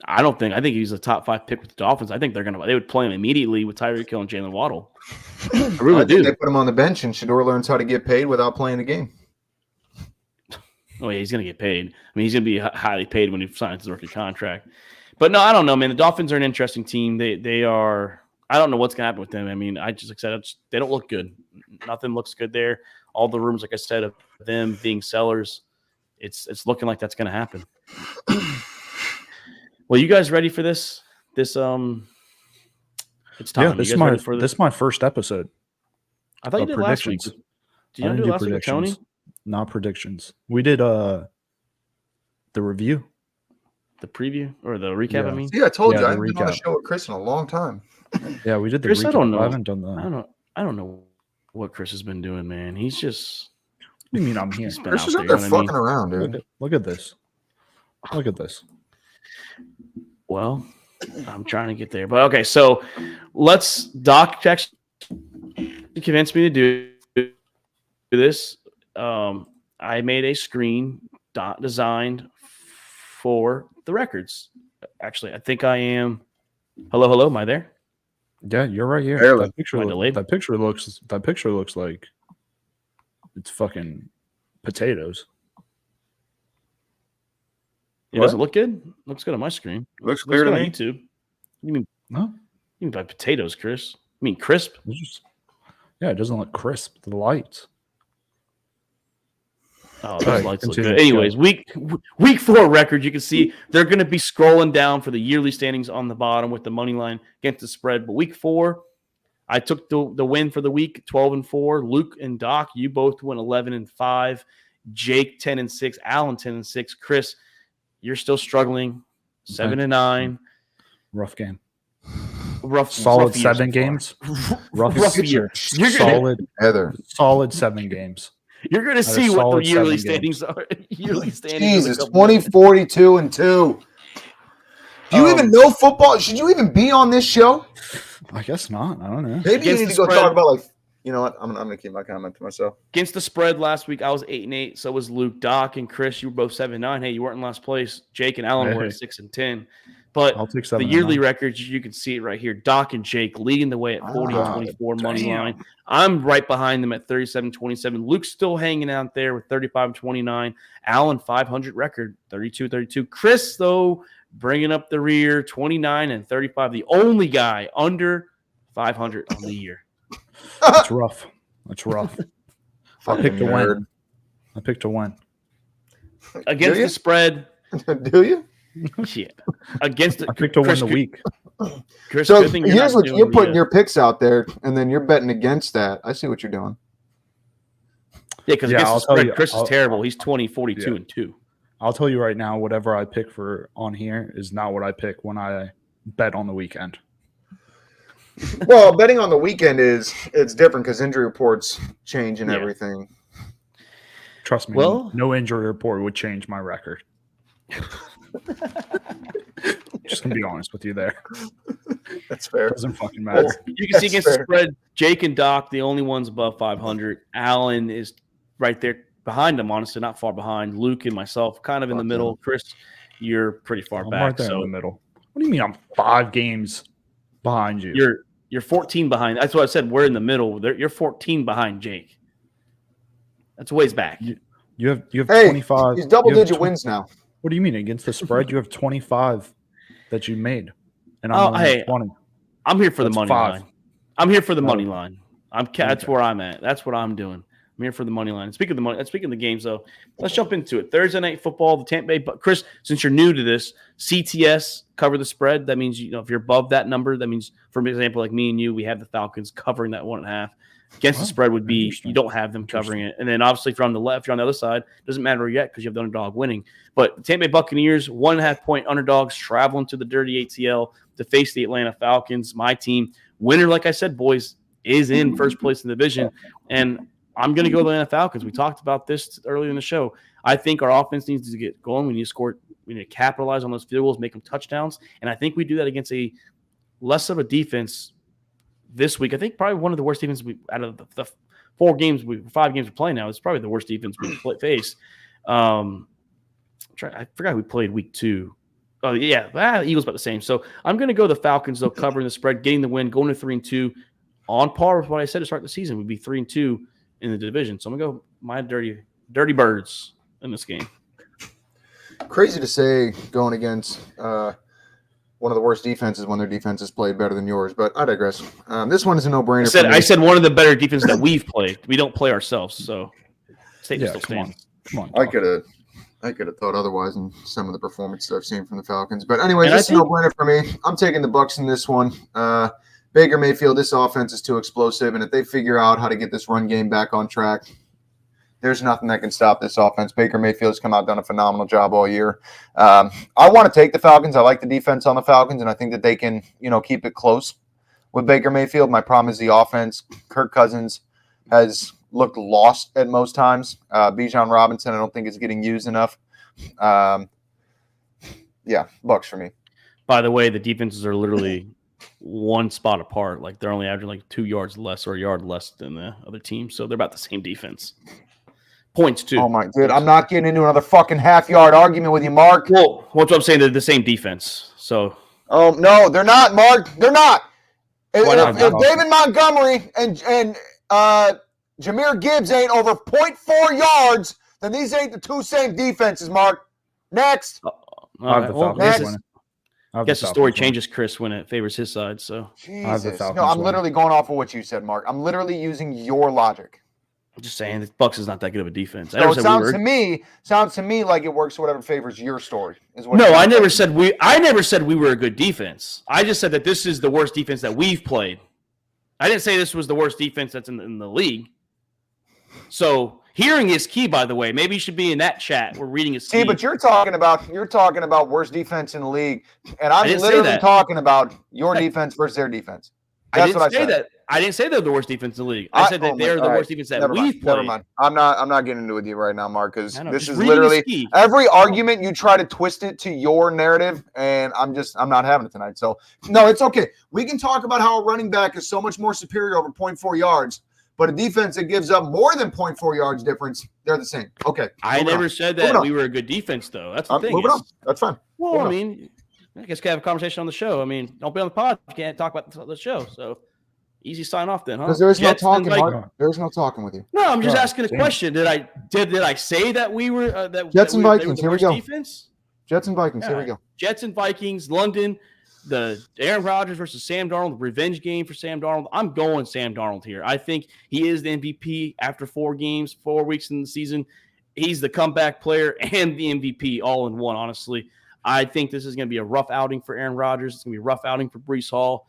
I think he's a top 5 pick with the Dolphins. I think they would play him immediately with Tyreek Hill and Jalen Waddle. I really think do. they put him on the bench, and Shador learns how to get paid without playing the game. Oh, yeah, he's going to get paid. I mean, he's going to be highly paid when he signs his rookie contract. But no, I don't know, man. The Dolphins are an interesting team. They are I don't know what's going to happen with them. I mean, I just like I said, they don't look good. Nothing looks good there. All the rumors, like I said, of them being sellers, it's looking like that's going to happen. Well, you guys ready for this? It's time. Yeah, this is my first episode. I thought you did last week. Did you do last week with Tony? Not predictions. We did the review. The preview or the recap, I mean? Yeah, I told you. I haven't been on the show with Chris in a long time. Yeah, we did the Chris, recap. I don't know. I haven't done that. I don't know what Chris has been doing, man. He's just... What do you mean I'm here? Chris is out there fucking around, dude. Look at this. Look at this. Well, I'm trying to get there. But okay, so Doc actually convinced me to do this. I made a screen designed for the records. Actually, I think I am. Hello, am I there? Yeah, you're right here. That picture looks like it's fucking potatoes. It doesn't look good. Looks good on my screen. Looks clear to me. YouTube. You mean no? You mean by potatoes, Chris? You mean crisp? Yeah, it doesn't look crisp. The lights. Oh, those lights look good. Anyways, week 4 record, you can see they're going to be scrolling down for the yearly standings on the bottom with the money line against the spread. But week 4, I took the win for the week, 12-4. Luke and Doc, you both went 11-5. Jake 10-6. Alan 10-6. Chris, you're still struggling, 7-9. Rough game. Solid 7 games. Rough year. Solid 7 games. You're going to see what the yearly standings are. Jesus, 20-42-2. Do you even know football? Should you even be on this show? I guess not. I don't know. Maybe you need to go talk about you know what? I'm going to keep my comment to myself. Against the spread last week, I was 8-8. So was Luke, Doc, and Chris. You were both 7-9. Hey, you weren't in last place. Jake and Alan were at 6-10. But the yearly records, you can see it right here. Doc and Jake leading the way at 40-24 money line. I'm right behind them at 37-27. Luke's still hanging out there with 35-29. Alan, 500 record, 32-32. Chris, though, bringing up the rear, 29-35. The only guy under 500 on the year. That's rough. I picked to win. Against the spread. Do you? Yeah. Against I picked to win the week. Chris, so here's what you're putting your picks out there, and then you're betting against that. I see what you're doing. Yeah, because against the spread, Chris is terrible. He's 20-42-2. I'll tell you right now, whatever I pick for on here is not what I pick when I bet on the weekend. Well, betting on the weekend it's different because injury reports change and everything. Trust me, no injury report would change my record. Just gonna be honest with you there. That's fair. Doesn't fucking matter. You can see against the spread, Jake and Doc, the only ones above 500. Alan is right there behind them, honestly, not far behind. Luke and myself, kind of in the middle. Chris, you're pretty far back. Right there in the middle. What do you mean I'm 5 games behind you? You're 14 behind. That's what I said. We're in the middle. You're 14 behind Jake. That's ways back. You have 25. He's double-digit wins now. What do you mean against the spread? You have 25 that you made, and I'm only 20. I'm here for the money line. I'm here for the money line. That's where I'm at. That's what I'm doing. I'm here for the money line. Speaking of the games, though, let's jump into it. Thursday night football, the Tampa Bay. But Chris, since you're new to this, CTS cover the spread. That means if you're above that number, that means, for example, like me and you, we have the Falcons covering that 1.5. Against the spread would be you don't have them covering it. And then obviously if you're on the left, you're on the other side. Doesn't matter yet because you have the underdog winning. But the Tampa Bay Buccaneers, 1.5 point underdogs traveling to the dirty ATL to face the Atlanta Falcons. My team, winner, like I said, boys, is in first place in the division. And I'm going to go to the Atlanta Falcons. We talked about this earlier in the show. I think our offense needs to get going. We need to score. We need to capitalize on those field goals, make them touchdowns. And I think we do that against a less of a defense this week. I think probably one of the worst defenses out of the 5 games we're playing now. It's probably the worst defense we've faced. I forgot we played week 2. Oh, yeah. Eagles about the same. So I'm going to go the Falcons, though, covering the spread, getting the win, going to 3-2, on par with what I said to start the season. Would be 3-2 in the division. So I'm going to go my dirty birds in this game. Crazy to say going against one of the worst defenses when their defense is played better than yours. But I digress. This one is a no-brainer. I said one of the better defenses that we've played. We don't play ourselves, so statement still stands. Come on. I could have thought otherwise in some of the performances I've seen from the Falcons. But anyway, this is a no-brainer for me. I'm taking the Bucs in this one. Baker Mayfield, this offense is too explosive, and if they figure out how to get this run game back on track, there's nothing that can stop this offense. Baker Mayfield's come out, done a phenomenal job all year. I want to take the Falcons. I like the defense on the Falcons, and I think that they can, keep it close with Baker Mayfield. My problem is the offense. Kirk Cousins has looked lost at most times. Bijan Robinson, I don't think is getting used enough. Bucs for me. By the way, the defenses are literally one spot apart. Like they're only averaging like 2 yards less or a yard less than the other team. So they're about the same defense. Points too. Oh my dude, I'm not getting into another fucking half-yard argument with you, Mark. Well, what's what I'm saying? They're the same defense. So. Oh no, they're not, Mark. They're not. If David Montgomery and Jahmyr Gibbs ain't over 0.4 yards, then these ain't the two same defenses, Mark. Next. I guess the story changes, Chris, when it favors his side. So Jesus. No, I'm literally going off of what you said, Mark. I'm literally using your logic. I'm just saying the Bucs is not that good of a defense. So it sounds to me like it works whatever favors your story. I never said we were a good defense. I just said that this is the worst defense that we've played. I didn't say this was the worst defense that's in the league. So hearing is key, by the way. Maybe you should be in that chat where reading is key. See, but you're talking about worst defense in the league, and I'm literally talking about your defense versus their defense. That's what I said. I didn't say they're the worst defense in the league. I said that they're the worst defense that we've played. Never mind. I'm not getting into it with you right now, Mark, because this is literally every argument you try to twist it to your narrative, and I'm not having it tonight. So no, it's okay. We can talk about how a running back is so much more superior over 0.4 yards, but a defense that gives up more than 0.4 yards difference, they're the same. Okay. I never said that we were a good defense, though. That's the thing. Moving on. That's fine. Well, I mean, I guess we can have a conversation on the show. I mean, don't be on the pod if you can't talk about the show. So easy sign off then, huh? Because there's no talking. There's no talking with you. No, I'm just asking a question. Did I say that we were that Jets and Vikings? Here we go. Defense? Jets and Vikings. Here we go. Jets and Vikings. London. The Aaron Rodgers versus Sam Darnold, the revenge game for Sam Darnold. I'm going Sam Darnold here. I think he is the MVP after 4 weeks in the season. He's the comeback player and the MVP all in one, honestly. I think this is going to be a rough outing for Aaron Rodgers. It's going to be a rough outing for Breece Hall.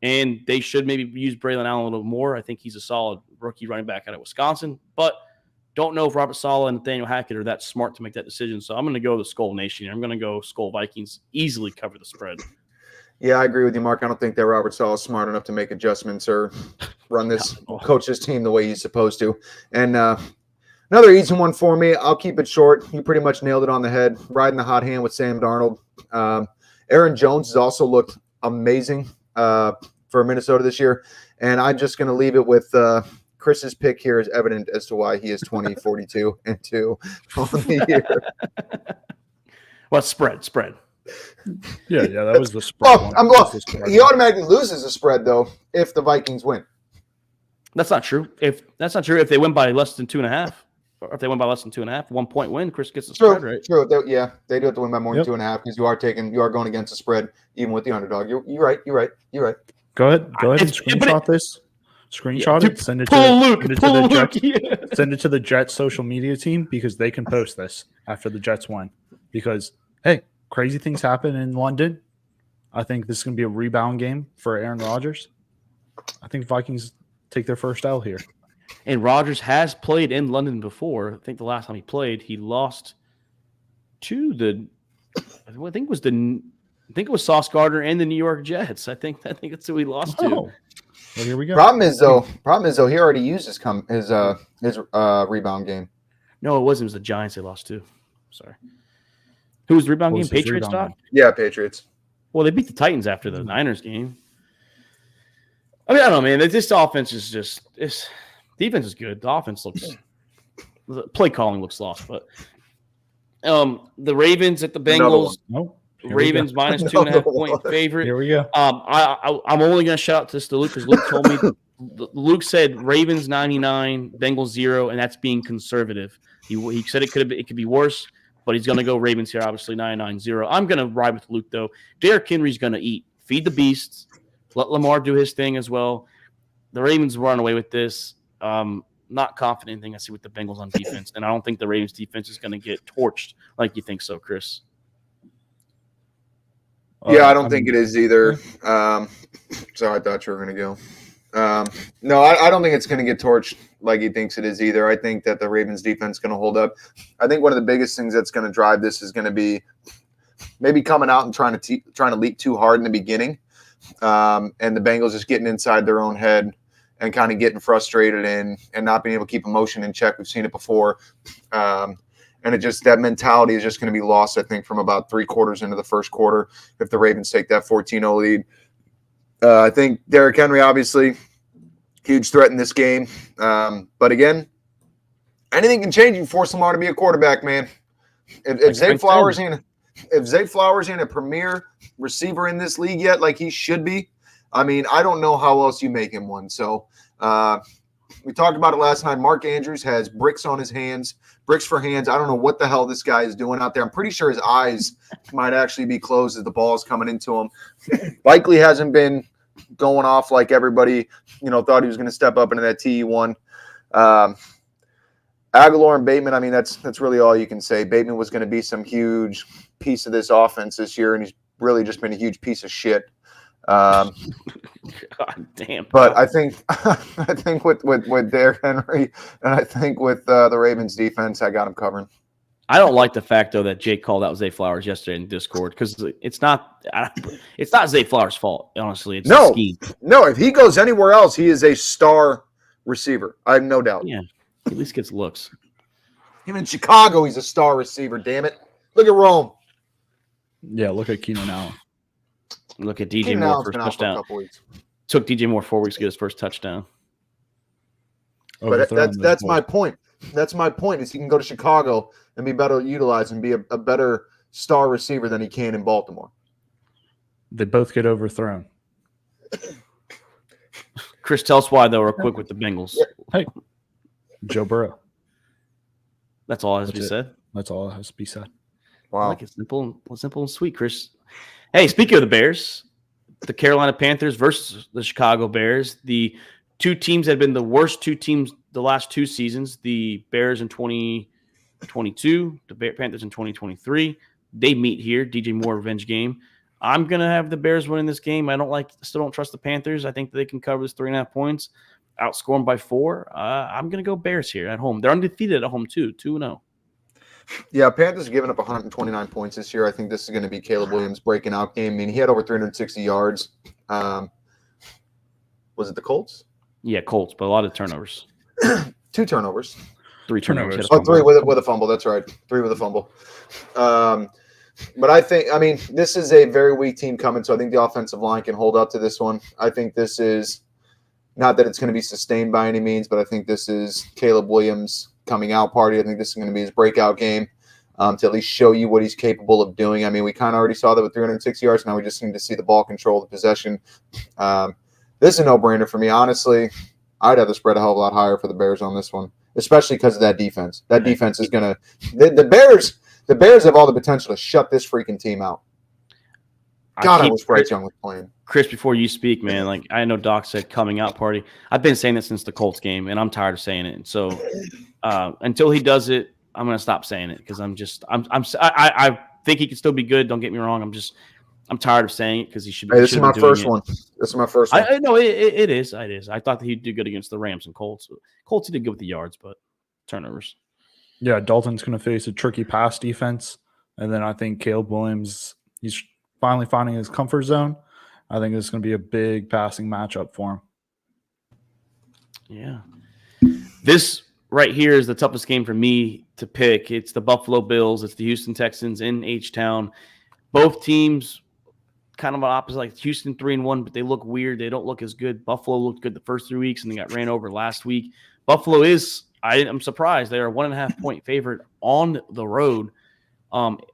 And they should maybe use Braylon Allen a little more. I think he's a solid rookie running back out of Wisconsin. But don't know if Robert Saleh and Nathaniel Hackett are that smart to make that decision. So I'm going to go the Skull Nation. I'm going to go Skull Vikings. Easily cover the spread. Yeah, I agree with you, Mark. I don't think that Robert Saleh is smart enough to make adjustments or coach this team the way he's supposed to. And another easy one for me. I'll keep it short. You pretty much nailed it on the head. Riding the hot hand with Sam Darnold. Aaron Jones has also looked amazing for Minnesota this year. And I'm just going to leave it with Chris's pick here is evident as to why he is 20, 42, and 2 on the year. Well, spread. Yeah, that was the spread. He automatically loses the spread though if the Vikings win. That's not true. If they win by less than 2.5, or if they win by less than 2.5, 1 point win, Chris gets the spread, right? True. They do have to win by more than 2.5 because you are going against the spread even with the underdog. You're right. Go ahead and screenshot this. Screenshot it. Send it to the Jets social media team because they can post this after the Jets win. Because hey, crazy things happen in London. I think this is going to be a rebound game for Aaron Rodgers. I think Vikings take their first L here. And Rodgers has played in London before. I think the last time he played, he lost to I think it was Sauce Gardner and the New York Jets. I think that's who he lost to. Well, here we go. Problem is though, he already used his rebound game. No, it wasn't. It was the Giants they lost to. Sorry. Who was the rebound game? Patriots, Doc? Yeah, Patriots. Well, they beat the Titans after the Niners game. I mean, I don't know, man. This offense is defense is good. The offense the play calling looks lost, but the Ravens at the Bengals. Ravens minus 2.5 point favorite. Here we go. I'm only going to shout out this to Luke because Luke told me. Luke said Ravens 99, Bengals 0, and that's being conservative. He said it could be worse. but he's going to go Ravens here, obviously 9-9-0. I'm going to ride with Luke, though. Derrick Henry's going to eat. Feed the beasts. Let Lamar do his thing as well. The Ravens run away with this. Not confident in anything I see with the Bengals on defense, and I don't think the Ravens defense is going to get torched like you think so, Chris. Yeah, I don't think it is either. So I thought you were going to go. No, I don't think it's going to get torched like he thinks it is either. I think that the Ravens defense is going to hold up. I think one of the biggest things that's going to drive this is going to be maybe coming out and trying to leap too hard in the beginning, and the Bengals just getting inside their own head and kind of getting frustrated and not being able to keep emotion in check. We've seen it before. And that mentality is just going to be lost, I think, from about 3 quarters into the first quarter if the Ravens take that 14-0 lead. I think Derrick Henry, obviously, huge threat in this game. But again, anything can change. You force Lamar to be a quarterback, man. If Zay Flowers ain't a premier receiver in this league yet, like he should be, I mean, I don't know how else you make him one. So we talked about it last night. Mark Andrews has bricks on his hands, bricks for hands. I don't know what the hell this guy is doing out there. I'm pretty sure his eyes might actually be closed as the ball is coming into him. Likely hasn't been going off like everybody, thought he was going to step up into that TE1. Aguilar and Bateman, I mean, that's really all you can say. Bateman was going to be some huge piece of this offense this year, and he's really just been a huge piece of shit. God damn. But I think with Derrick Henry and I think with the Ravens defense, I got him covering. I don't like the fact though that Jake called out Zay Flowers yesterday in Discord because it's not Zay Flowers' fault. Honestly, it's the scheme. No, if he goes anywhere else, he is a star receiver. I have no doubt. Yeah, he at least gets looks. Even in Chicago, he's a star receiver. Damn it! Look at Rome. Yeah, look at Keenan Allen. Look at DJ Moore first touchdown. Took DJ Moore 4 weeks to get his first touchdown. But that's my point. That's my point is he can go to Chicago and be better utilized and be a better star receiver than he can in Baltimore. They both get overthrown. Chris, tell us why, though, real quick with the Bengals. Hey, Joe Burrow. That's all has to be said? That's all that has to be said. Wow. I like it simple and sweet, Chris. Hey, speaking of the Bears, the Carolina Panthers versus the Chicago Bears, the two teams that have been the worst two teams the last 2 seasons, the Bears in 2022, the Panthers in 2023. They meet here, DJ Moore revenge game. I'm going to have the Bears winning this game. Still don't trust the Panthers. I think they can cover this 3.5 points, outscore them by 4. I'm going to go Bears here at home. They're undefeated at home too, 2-0. Yeah, Panthers have given up 129 points this year. I think this is going to be Caleb Williams' breaking out game. I mean, he had over 360 yards. Was it the Colts? Yeah, Colts, but a lot of turnovers. 2 turnovers. 3 turnovers. Oh, 3 with a fumble. That's right. 3 with a fumble. But I think, this is a very weak team coming, so I think the offensive line can hold up to this one. I think this is not that it's going to be sustained by any means, but I think this is Caleb Williams' coming out party. I think this is going to be his breakout game to at least show you what he's capable of doing. I mean, we kind of already saw that with 360 yards. Now we just need to see the ball control, the possession. This is a no-brainer for me. Honestly, I'd have the spread a hell of a lot higher for the Bears on this one, especially because of that defense. That defense is going to the Bears have all the potential to shut this freaking team out. God, I wish Bryce Young was playing. Chris, before you speak, man, I know Doc said coming out party. I've been saying it since the Colts game, and I'm tired of saying it. And so until he does it, I'm going to stop saying it because I think he can still be good. Don't get me wrong. I'm tired of saying it because he should be. Hey, this is my first one. This is my first one. I know it is. It is. I thought that he'd do good against the Rams and Colts. Colts, he did good with the yards, but turnovers. Yeah, Dalton's going to face a tricky pass defense. And then I think Caleb Williams, he's finally finding his comfort zone. I think it's going to be a big passing matchup for him. Yeah. This right here is the toughest game for me to pick. It's the Buffalo Bills. It's the Houston Texans in H-Town. Both teams kind of opposite, like Houston 3-1, but they look weird. They don't look as good. Buffalo looked good the first 3 weeks, and they got ran over last week. Buffalo is, I'm surprised, they are a 1.5 point favorite on the road.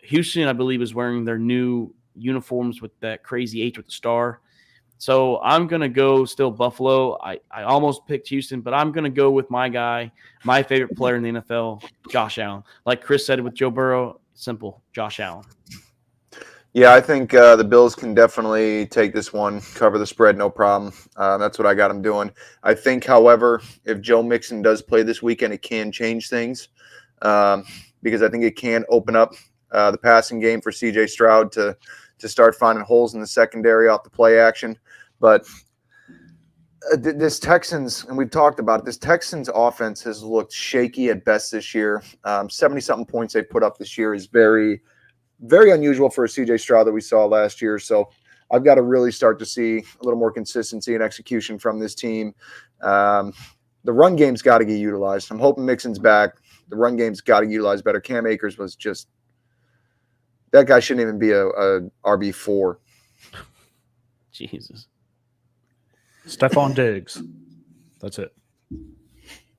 Houston, I believe, is wearing their new uniforms with that crazy H with the star. So I'm going to go still Buffalo. I almost picked Houston, but I'm going to go with my guy, my favorite player in the NFL, Josh Allen. Like Chris said with Joe Burrow, Simple. Josh Allen. Yeah, I think the Bills can definitely take this one, cover the spread, no problem. That's what I got them doing. I think, however, if Joe Mixon does play this weekend, it can change things because I think it can open up the passing game for C.J. Stroud to start finding holes in the secondary off the play action. But this Texans, and we've talked about it, this Texans offense has looked shaky at best this year. 70-something points they put up this year is very – very unusual for a CJ Stroud that we saw last year. So I've got to really start to see a little more consistency and execution from this team. The run game's got to get utilized. I'm hoping Mixon's back. The run game's got to utilize better. Cam Akers was just – that guy shouldn't even be a RB4. Jesus. Stephon Diggs. That's it.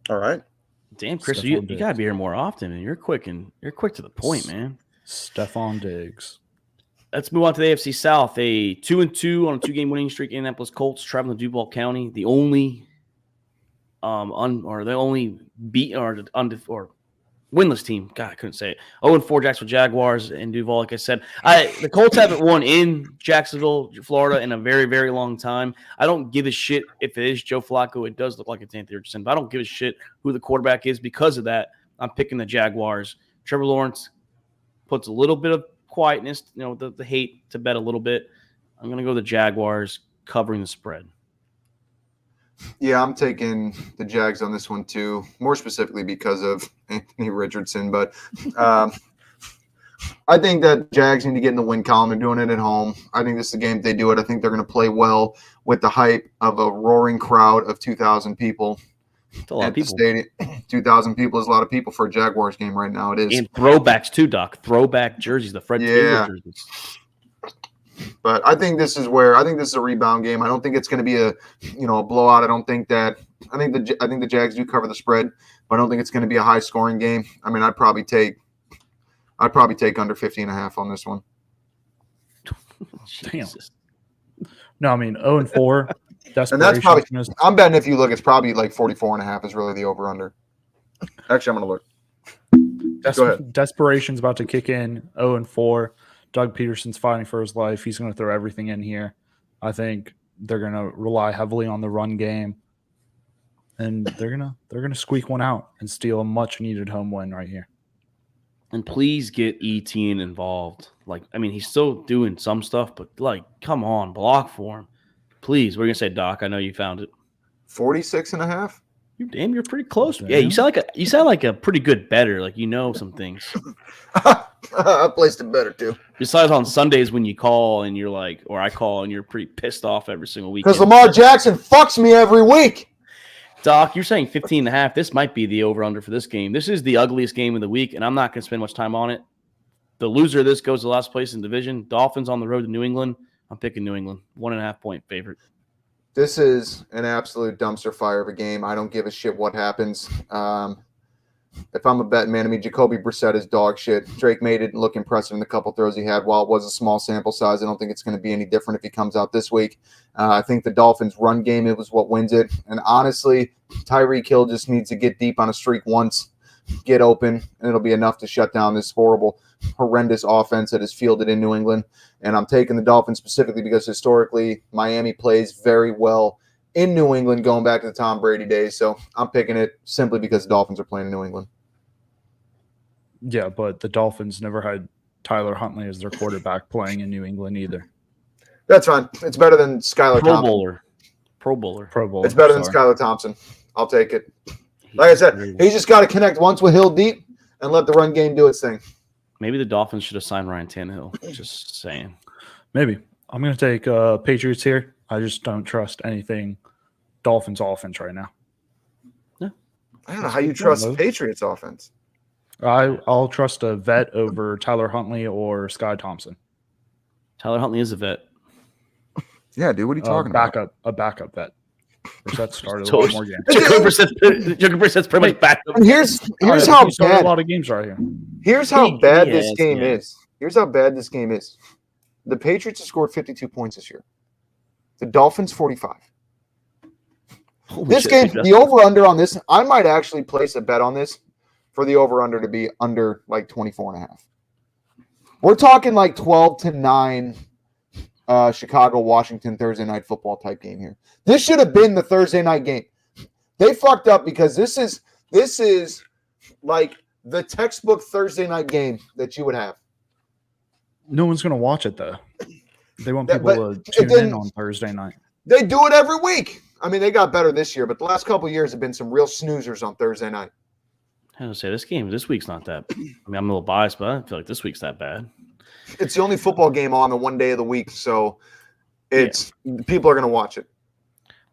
All right. Damn, Chris, you got to be here more often, and you're quick to the point, man. Stephon Diggs. Let's move on to the AFC South. A 2-2 on a 2-game winning streak. Indianapolis Colts traveling to Duval County. The only winless team. God, I couldn't say it. 0-4 Jacksonville Jaguars in Duval. Like I said, the Colts haven't won in Jacksonville, Florida, in a very, very long time. I don't give a shit if it is Joe Flacco. It does look like it's Anthony Richardson, but I don't give a shit who the quarterback is. Because of that, I'm picking the Jaguars. Trevor Lawrence puts a little bit of quietness, the hate to bet a little bit. I'm going to go the Jaguars covering the spread. Yeah, I'm taking the Jags on this one too, more specifically because of Anthony Richardson. But I think that Jags need to get in the win column. They're doing it at home. I think this is the game they do it. I think they're going to play well with the hype of a roaring crowd of 2,000 people. It's a lot of people. Stadium. 2,000 people is a lot of people for a Jaguars game right now. It is. And throwbacks too, Doc. Throwback jerseys, the Fred Taylor jerseys. But I think this is a rebound game. I don't think it's going to be a blowout. I think the Jags do cover the spread, but I don't think it's going to be a high scoring game. I mean, I'd probably take under 50.5 on this one. Damn. No, I mean 0-4. And that's probably – I'm betting if you look, it's probably like 44.5 is really the over-under. Actually, I'm going to look. Go ahead. Desperation's about to kick in, 0-4. Doug Peterson's fighting for his life. He's going to throw everything in here. I think they're going to rely heavily on the run game. And they're going to squeak one out and steal a much-needed home win right here. And please get Etienne involved. He's still doing some stuff, but, come on, block for him. Please, we're going to say, Doc, I know you found it. 46.5? You're pretty close. Yeah, you sound like a pretty good bettor. Like you know some things. I placed it better too. Besides on Sundays when you call and you're like, or I call and you're pretty pissed off every single week. Because Lamar Jackson fucks me every week. Doc, you're saying 15.5. This might be the over-under for this game. This is the ugliest game of the week, and I'm not going to spend much time on it. The loser of this goes to last place in division. Dolphins on the road to New England. I'm picking New England. 1.5 point favorite. This is an absolute dumpster fire of a game. I don't give a shit what happens. If I'm a betting man, Jacoby Brissett is dog shit. Drake made it look impressive in the couple throws he had. While it was a small sample size, I don't think it's going to be any different if he comes out this week. I think the Dolphins' run game was what wins it. And honestly, Tyreek Hill just needs to get deep on a streak once, get open, and it'll be enough to shut down this horrendous offense that is fielded in New England. And I'm taking the Dolphins specifically because historically Miami plays very well in New England going back to the Tom Brady days. So I'm picking it simply because the Dolphins are playing in New England. Yeah, but the Dolphins never had Tyler Huntley as their quarterback playing in New England either. That's fine. It's better than Skylar Thompson. Pro bowler. It's better than Skylar Thompson. I'll take it. Like I said, he's just got to connect once with Hill deep and let the run game do its thing. Maybe the Dolphins should have signed Ryan Tannehill. Just saying. Maybe. I'm going to take Patriots here. I just don't trust anything Dolphins offense right now. Yeah. I don't know how you trust the Patriots offense. I'll trust a vet over Tyler Huntley or Sky Thompson. Tyler Huntley is a vet. Yeah, dude. What are you talking about? A backup vet. Brissett started a lot more games. Jacoby Brissett's pretty much back. And here's how bad a lot of games right here. Here's how bad this game is. Here's how bad this game is. The Patriots have scored 52 points this year. The Dolphins 45. This game, the over-under on this, I might actually place a bet on this for the over-under to be under like 24.5. We're talking like 12-9 Chicago-Washington Thursday night football type game here. This should have been the Thursday night game. They fucked up because this is like the textbook Thursday night game that you would have. No one's going to watch it, though. They want people to tune in on Thursday night. They do it every week. I mean, they got better this year, but the last couple of years have been some real snoozers on Thursday night. I was say this week's not that. I mean, I'm a little biased, but I feel like this week's that bad. It's the only football game on the one day of the week, so people are going to watch it.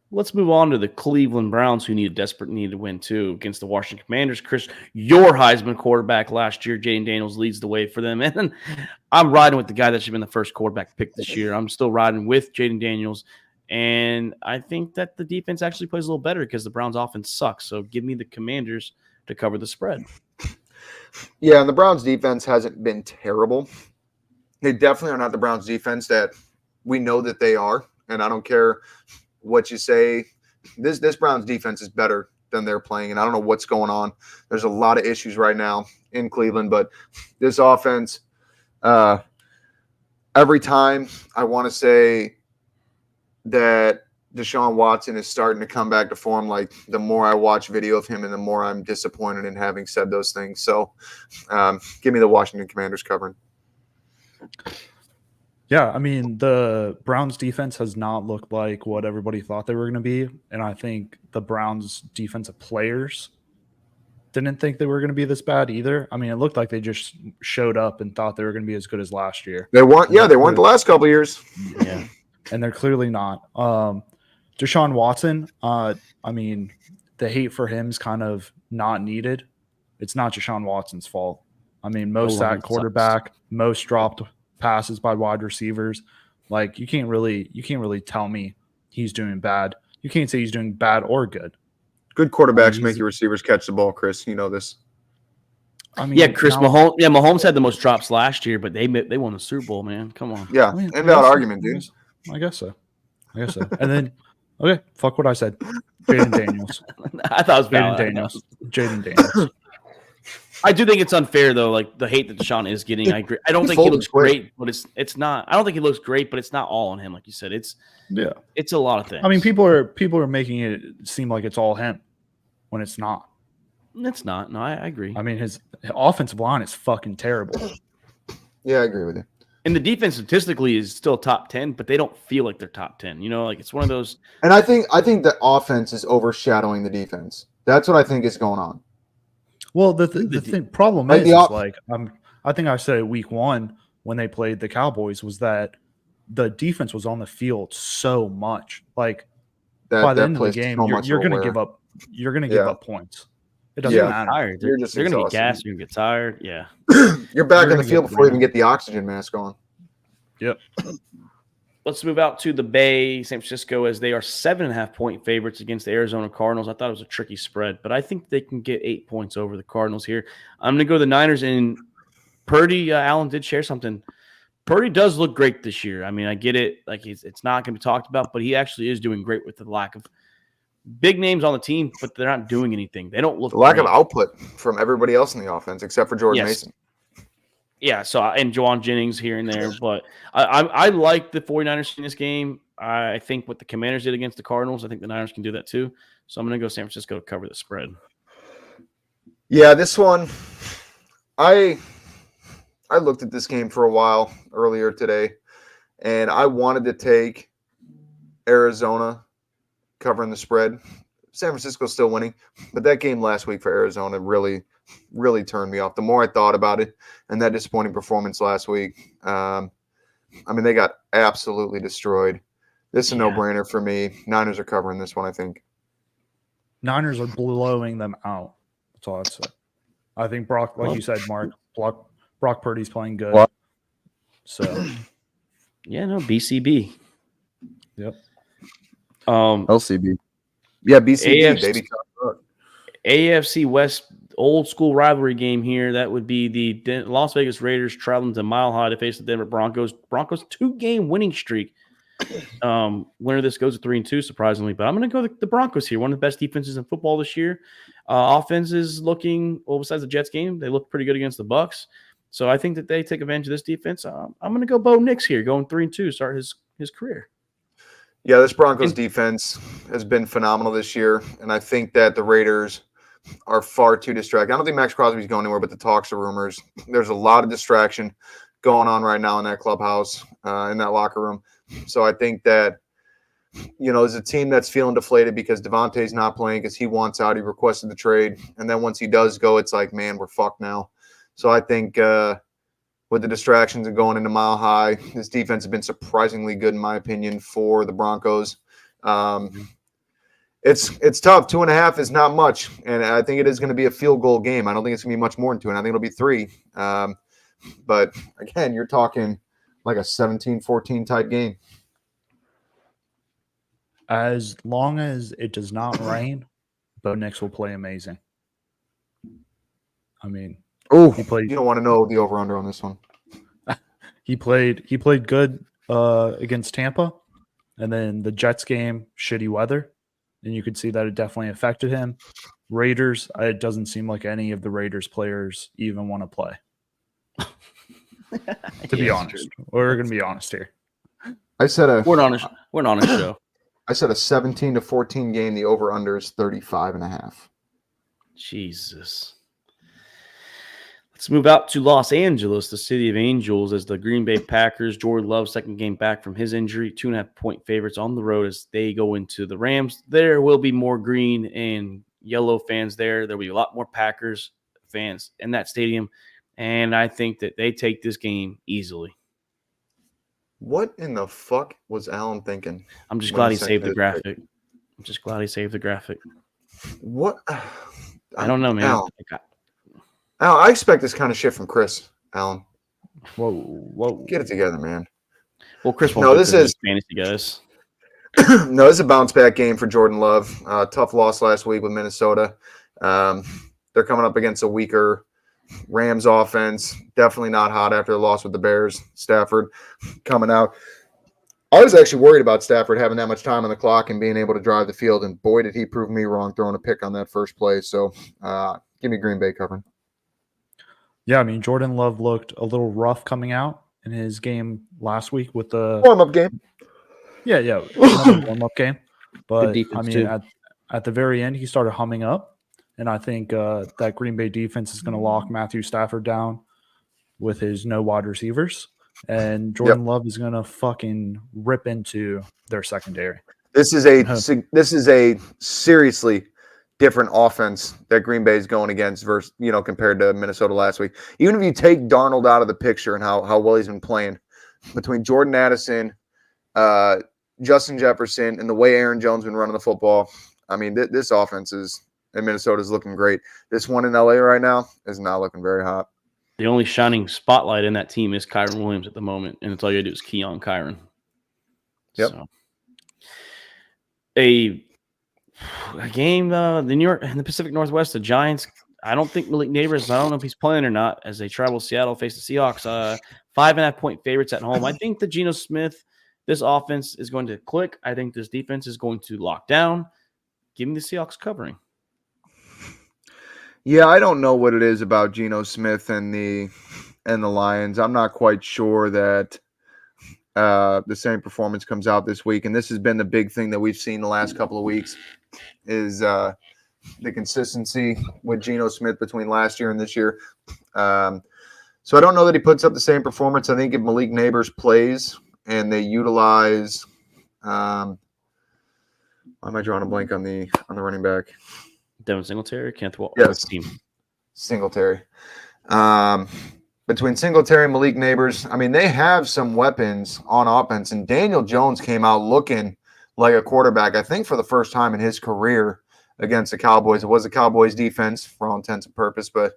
Let's move on to the Cleveland Browns, who desperate need to win too against the Washington Commanders. Chris, your Heisman quarterback last year, Jaden Daniels, leads the way for them. And I'm riding with the guy that should have been the first quarterback pick this year. I'm still riding with Jaden Daniels. And I think that the defense actually plays a little better because the Browns offense sucks. So give me the Commanders to cover the spread. Yeah, and the Browns defense hasn't been terrible. They definitely are not the Browns defense that we know that they are. And I don't care what you say. This Browns defense is better than they're playing. And I don't know what's going on. There's a lot of issues right now in Cleveland. But this offense, every time I want to say that Deshaun Watson is starting to come back to form, like the more I watch video of him and the more I'm disappointed in having said those things. So give me the Washington Commanders covering. Yeah, I mean, the Browns defense has not looked like what everybody thought they were going to be. And I think the Browns defensive players didn't think they were going to be this bad either. I mean, it looked like they just showed up and thought they were going to be as good as last year. They weren't the last couple of years. Yeah. And they're clearly not. Deshaun Watson, I mean, the hate for him is kind of not needed. It's not Deshaun Watson's fault. I mean, most sacked quarterback, most dropped passes by wide receivers. Like you can't really tell me he's doing bad. You can't say he's doing bad or good. Good quarterbacks make your receivers catch the ball, Chris. You know this. I mean, yeah, Mahomes. Yeah, Mahomes had the most drops last year, but they won the Super Bowl, man. Come on. Yeah, I mean, invalid argument, dude. I guess so. And then, okay, fuck what I said. Jaden Daniels. I thought it was Jaden Daniels. I do think it's unfair though, like the hate that Deshaun is getting. I agree. I don't think he looks great, but it's not. I don't think he looks great, but it's not all on him, like you said. It's a lot of things. I mean, people are making it seem like it's all him when it's not. It's not. No, I agree. I mean, his offensive line is fucking terrible. Yeah, I agree with you. And the defense statistically is still top 10, but they don't feel like they're top 10. You know, like it's one of those. And I think the offense is overshadowing the defense. That's what I think is going on. Well, the problem is like I think I said it week 1 when they played the Cowboys was that the defense was on the field so much. Like by the end of the game, you're going to give up. You're going to give up points. It doesn't matter. Tired. They're going to be gassed. You're going to get tired. Yeah. You're back on the field before you even get the oxygen mask on. Yep. Let's move out to the Bay, San Francisco, as they are 7.5-point favorites against the Arizona Cardinals. I thought it was a tricky spread, but I think they can get 8 points over the Cardinals here. I'm going to go the Niners, and Purdy, Allen did share something. Purdy does look great this year. I mean, I get it. Like it's not going to be talked about, but he actually is doing great with the lack of big names on the team, but they're not doing anything. They don't look the lack of output from everybody else in the offense except for Jordan Mason. Yeah, and Juwan Jennings here and there, but I like the 49ers in this game. I think what the Commanders did against the Cardinals, I think the Niners can do that too. So I'm going to go San Francisco to cover the spread. Yeah, this one, I looked at this game for a while earlier today, and I wanted to take Arizona covering the spread. San Francisco's still winning, but that game last week for Arizona really turned me off. The more I thought about it and that disappointing performance last week, I mean, they got absolutely destroyed. This is a no-brainer for me. Niners are covering this one, I think. Niners are blowing them out. That's all I'd say. I think Brock, like you said, Mark, Brock Purdy's playing good. What? So, yeah, no, BCB. Yep. LCB. Yeah, BCB, baby. AFC West old school rivalry game here. That would be the Las Vegas Raiders traveling to Mile High to face the Denver Broncos. Broncos 2-game winning streak. Winner of this goes to 3-2, surprisingly. But I'm going to go the Broncos here. One of the best defenses in football this year. Offense is looking, well, besides the Jets game, they look pretty good against the Bucs. So I think that they take advantage of this defense. I'm going to go Bo Nix here, going 3-2, start his career. Yeah, this Broncos defense has been phenomenal this year, and I think that the Raiders are far too distracted. I don't think Max Crosby's going anywhere, but the talks are rumors. There's a lot of distraction going on right now in that clubhouse, in that locker room. So I think that, there's a team that's feeling deflated because Devontae's not playing because he wants out. He requested the trade. And then once he does go, it's like, man, we're fucked now. So I think with the distractions and going into Mile High, this defense has been surprisingly good, in my opinion, for the Broncos. It's tough. 2.5 is not much. And I think it is going to be a field goal game. I don't think it's going to be much more than 2. And I think it'll be 3. But again, you're talking like a 17-14 type game. As long as it does not rain, Bo Nix will play amazing. I mean, you don't want to know the over-under on this one. He played good against Tampa, and then the Jets game, shitty weather, and you could see that it definitely affected him. Raiders, it doesn't seem like any of the Raiders players even want to play. To be honest, we're going to be honest here. We're an honest show. I said a 17-14 game. The over-under is 35.5. Jesus. Let's move out to Los Angeles, the city of angels, as the Green Bay Packers. Jordan Love, second game back from his injury, 2.5-point favorites on the road as they go into the Rams. There will be more green and yellow fans there. There will be a lot more Packers fans in that stadium, and I think that they take this game easily. What in the fuck was Alan thinking? I'm just glad he saved the graphic. What? I don't know, man. Alan, I expect this kind of shit from Chris, Alan. Whoa. Get it together, man. Well, Chris won't this is fantasy, guys. No, this is a bounce-back game for Jordan Love. Tough loss last week with Minnesota. They're coming up against a weaker Rams offense. Definitely not hot after the loss with the Bears. Stafford coming out. I was actually worried about Stafford having that much time on the clock and being able to drive the field, and boy, did he prove me wrong throwing a pick on that first play. So give me Green Bay covering. Yeah, I mean, Jordan Love looked a little rough coming out in his game last week with the warm-up game. Yeah, another warm-up game. But, I mean, at the very end, he started humming up. And I think that Green Bay defense is going to lock Matthew Stafford down with his no wide receivers. And Jordan Love is going to fucking rip into their secondary. This is a seriously different offense that Green Bay is going against versus, compared to Minnesota last week. Even if you take Darnold out of the picture and how well he's been playing, between Jordan Addison, Justin Jefferson, and the way Aaron Jones has been running the football, I mean, this offense in Minnesota is looking great. This one in LA right now is not looking very hot. The only shining spotlight in that team is Kyron Williams at the moment, and it's all you gotta do is key on Kyron. Yep. So, a game, the New York and the Pacific Northwest, the Giants. I don't think Malik Neighbors, I don't know if he's playing or not, as they travel Seattle, face the Seahawks. 5.5-point favorites at home. I think that Geno Smith, this offense is going to click. I think this defense is going to lock down. Give me the Seahawks covering. Yeah, I don't know what it is about Geno Smith and the Lions. I'm not quite sure that the same performance comes out this week. And this has been the big thing that we've seen the last couple of weeks is the consistency with Geno Smith between last year and this year. So I don't know that he puts up the same performance. I think if Malik Neighbors plays and they utilize why am I drawing a blank on the running back? Devin Singletary, Kenneth Walker. Yes, Singletary. Between Singletary and Malik Neighbors, I mean, they have some weapons on offense. And Daniel Jones came out looking like a quarterback, I think, for the first time in his career against the Cowboys. It was the Cowboys' defense for all intents and purposes, but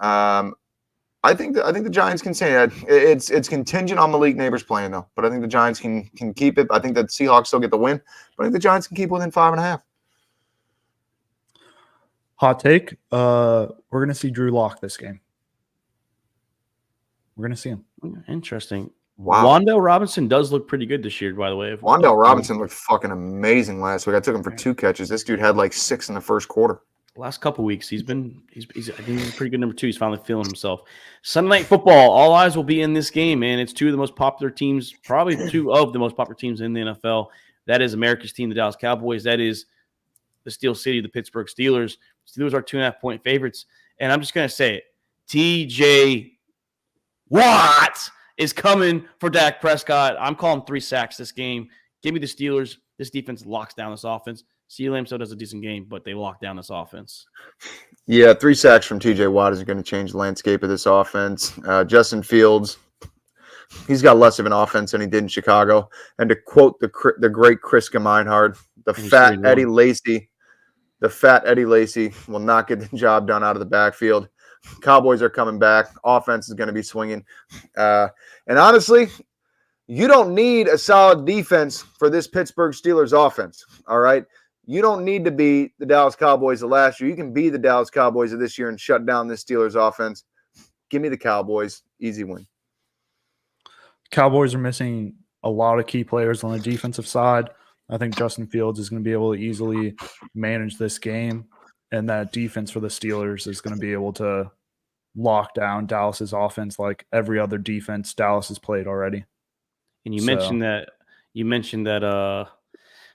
I think the Giants can say that. It's contingent on Malik Neighbors playing, though. But I think the Giants can keep it. I think that the Seahawks still get the win, but I think the Giants can keep within 5.5. Hot take. We're going to see Drew Lock this game. We're going to see him. Interesting. Wow. Wan'Dale Robinson does look pretty good this year, by the way. Wan'Dale Robinson looked fucking amazing last week. I took him for 2 catches. This dude had like 6 in the first quarter. last couple weeks. I think he's a pretty good number 2. He's finally feeling himself. Sunday Night Football, all eyes will be in this game, and it's 2 of the most popular teams, probably 2 of the most popular teams in the NFL. That is America's team, the Dallas Cowboys. That is the Steel City, the Pittsburgh Steelers. Steelers are 2.5-point favorites, and I'm just going to say it. TJ Watt is coming for Dak Prescott. I'm calling 3 sacks this game. Give me the Steelers. This defense locks down this offense. CeeDee Lamb still does a decent game, but they lock down this offense. Yeah, 3 sacks from TJ Watt is going to change the landscape of this offense. Justin Fields, he's got less of an offense than he did in Chicago. And to quote the great Chris Gemeinhard, the fat Eddie Lacy will not get the job done out of the backfield. Cowboys are coming back. Offense is going to be swinging. And honestly, you don't need a solid defense for this Pittsburgh Steelers offense, all right? You don't need to be the Dallas Cowboys of last year. You can be the Dallas Cowboys of this year and shut down this Steelers offense. Give me the Cowboys. Easy win. Cowboys are missing a lot of key players on the defensive side. I think Justin Fields is going to be able to easily manage this game, and that defense for the Steelers is going to be able to lock down Dallas's offense like every other defense Dallas has played already. And you mentioned that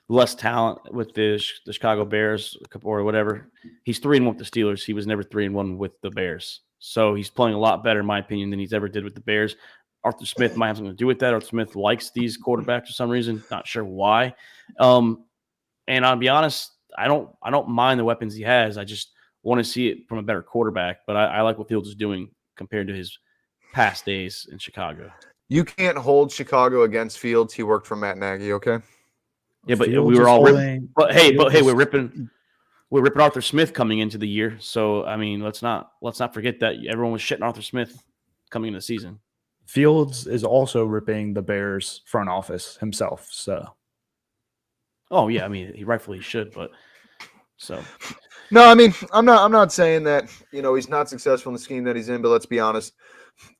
less talent with the Chicago Bears or whatever. He's 3-1 with the Steelers. He was never 3-1 with the Bears. So he's playing a lot better, in my opinion, than he's ever did with the Bears. Arthur Smith might have something to do with that. Arthur Smith likes these quarterbacks for some reason. Not sure why. And I'll be honest, I don't mind the weapons he has. I just want to see it from a better quarterback. But I like what Fields is doing compared to his past days in Chicago. You can't hold Chicago against Fields. He worked for Matt Nagy, okay? Yeah, but Fields we were is all holding- ripping. We're ripping Arthur Smith coming into the year. So I mean, let's not forget that everyone was shitting Arthur Smith coming into the season. Fields is also ripping the Bears front office himself. So, oh yeah, I mean, he rightfully should, but so. No, I mean, I'm not saying that, he's not successful in the scheme that he's in, but let's be honest.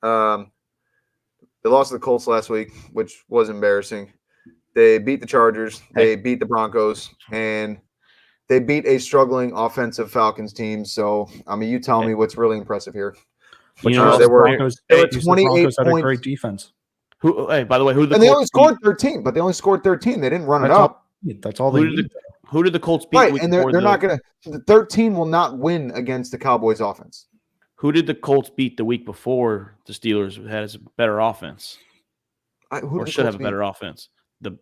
They lost to the Colts last week, which was embarrassing. They beat the Chargers, they beat the Broncos, and they beat a struggling offensive Falcons team. So, I mean, you tell me what's really impressive here. but they were 28 points. had a great defense. By the way, And they only scored 13, but they only scored 13. They didn't run it up. That's all they need. Who did the Colts beat? Right, and they're not going to – the 13 will not win against the Cowboys offense. Who did the Colts beat the week before the Steelers had a better offense? Or should have a better offense? The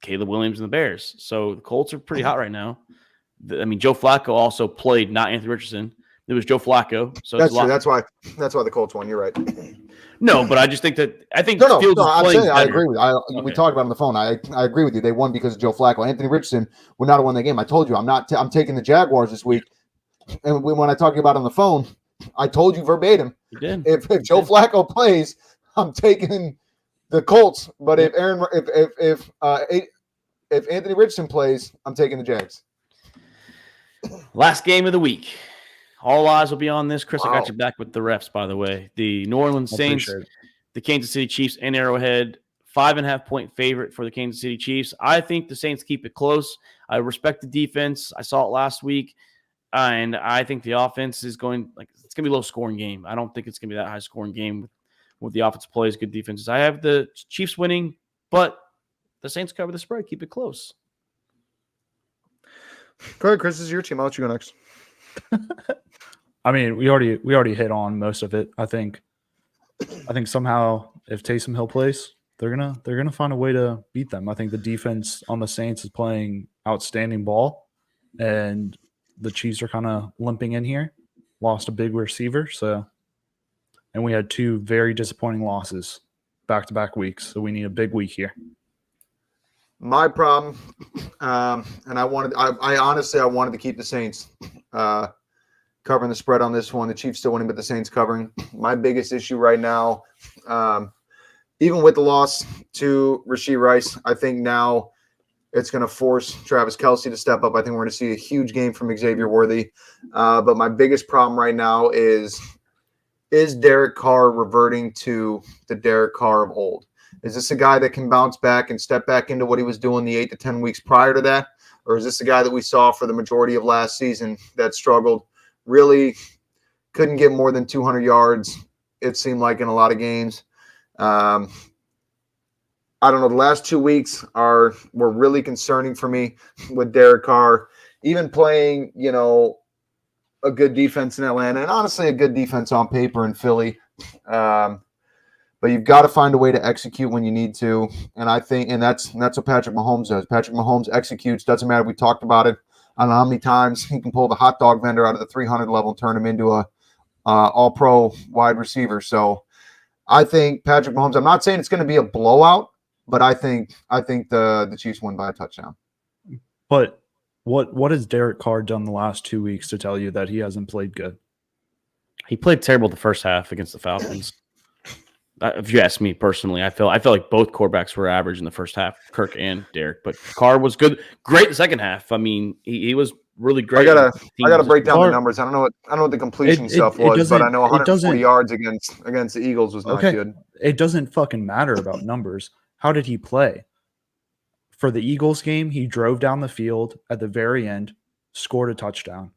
Caleb Williams and the Bears. So the Colts are pretty hot right now. Joe Flacco also played, not Anthony Richardson. It was Joe Flacco. So that's true. That's why the Colts won. You're right. No, but I just think that Fields I'm is playing saying I agree with you. Okay. We talked about it on the phone. I agree with you. They won because of Joe Flacco. Anthony Richardson would not have won the game. I told you I'm taking the Jaguars this week. And when I talked about it on the phone, I told you verbatim. You did. If Joe Flacco plays, I'm taking the Colts. But if Anthony Richardson plays, I'm taking the Jags. Last game of the week. All eyes will be on this. Chris, Wow. I got you back with the refs, by the way. The New Orleans Saints, the Kansas City Chiefs, and Arrowhead, 5.5-point favorite for the Kansas City Chiefs. I think the Saints keep it close. I respect the defense. I saw it last week. And I think the offense is it's going to be a low-scoring game. I don't think it's going to be that high-scoring game with the offensive plays, good defenses. I have the Chiefs winning, but the Saints cover the spread. Keep it close. Go ahead, Chris. This is your team. I'll let you go next. I mean, we already hit on most of it. I think somehow if Taysom Hill plays, they're gonna find a way to beat them. I think the defense on the Saints is playing outstanding ball, and the Chiefs are kind of limping in here. Lost a big receiver, and we had 2 very disappointing losses back-to-back weeks. So we need a big week here. My problem, and I honestly wanted to keep the Saints covering the spread on this one. The Chiefs still winning, but the Saints covering. My biggest issue right now, even with the loss to Rashee Rice, I think now it's going to force Travis Kelce to step up. I think we're going to see a huge game from Xavier Worthy. But my biggest problem right now is Derek Carr reverting to the Derek Carr of old? Is this a guy that can bounce back and step back into what he was doing the 8 to 10 weeks prior to that? Or is this the guy that we saw for the majority of last season that struggled? Really couldn't get more than 200 yards, it seemed like, in a lot of games. I don't know. The last 2 weeks were really concerning for me with Derek Carr, even playing, a good defense in Atlanta, and honestly a good defense on paper in Philly. But you've got to find a way to execute when you need to. And I think, and that's what Patrick Mahomes does. Patrick Mahomes executes. Doesn't matter. We talked about it. I don't know how many times he can pull the hot dog vendor out of the 300 level and turn him into a all-pro wide receiver. So I think Patrick Mahomes, I'm not saying it's going to be a blowout, but I think the Chiefs win by a touchdown. But what has Derek Carr done the last 2 weeks to tell you that he hasn't played good? He played terrible the first half against the Falcons. If you ask me personally, I feel like both quarterbacks were average in the first half, Kirk and Derek. But Carr was good, great the second half. I mean, he was really great. I gotta break down the numbers. I don't know what the completion stuff was, but I know 140 yards against the Eagles was not good. It doesn't fucking matter about numbers. How did he play? For the Eagles game, he drove down the field at the very end, scored a touchdown.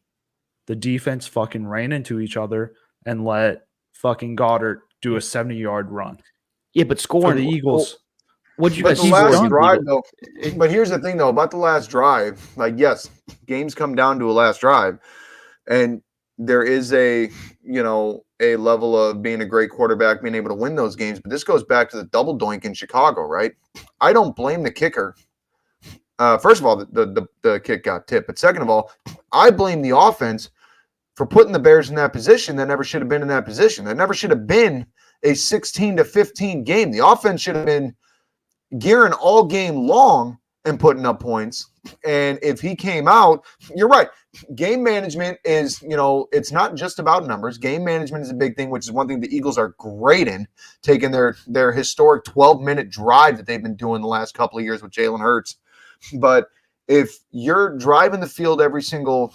The defense fucking ran into each other and let fucking Goddard do a 70-yard run. Yeah, but scoring for the Eagles. What'd you guys the last drive though? But here's the thing though about the last drive. Like, yes, games come down to a last drive, and there is a level of being a great quarterback, being able to win those games. But this goes back to the double doink in Chicago, right? I don't blame the kicker. First of all, the kick got tipped, but second of all, I blame the offense for putting the Bears in that position that never should have been in that position. That never should have been a 16-15 game. The offense should have been gearing all game long and putting up points. And if he came out, you're right. Game management is, it's not just about numbers. Game management is a big thing, which is one thing the Eagles are great in, taking their historic 12-minute drive that they've been doing the last couple of years with Jalen Hurts. But if you're driving the field every single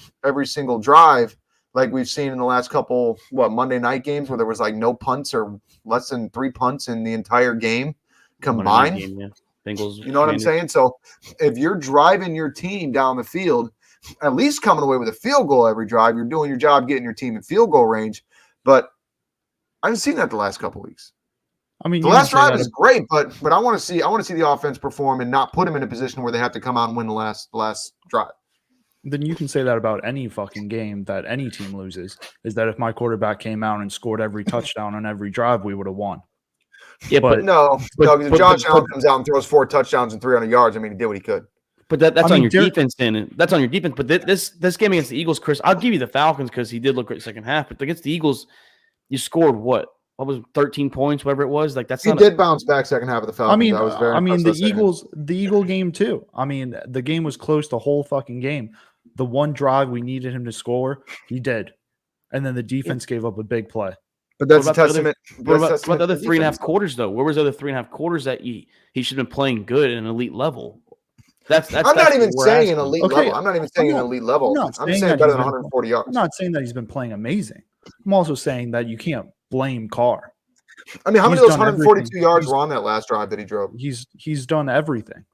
drive, like we've seen in the last couple, Monday night games where there was like no punts or less than 3 punts in the entire game combined. Game, yeah. Bengals, you know what I'm saying? So if you're driving your team down the field, at least coming away with a field goal every drive, you're doing your job getting your team in field goal range. But I haven't seen that the last couple of weeks. I mean, the last drive is great, but I want to see the offense perform and not put them in a position where they have to come out and win the last drive. Then you can say that about any fucking game that any team loses, is that if my quarterback came out and scored every touchdown on every drive, we would have won. Yeah, but because if Josh Allen comes out and throws 4 touchdowns and 300 yards, I mean, he did what he could. But that's on your defense, and that's on your defense. But this game against the Eagles, Chris, I'll give you the Falcons because he did look great second half. But against the Eagles, you scored what? What was it, 13 points, whatever it was? Like that's he did bounce back second half of the Falcons. I mean, the Eagle game too. I mean, the game was close the whole fucking game. The one drive we needed him to score, he did, and then the defense gave up a big play. But that's a testament. What about the other 3.5 quarters though? Where was the other 3.5 quarters that he should have been playing good at an elite level? I'm not even saying an elite level. I'm not even saying an elite level. I'm saying better than 140 yards. I'm not saying that he's been playing amazing. I'm also saying that you can't blame Carr. I mean, how many of those 142 yards were on that last drive that he drove? He's done everything.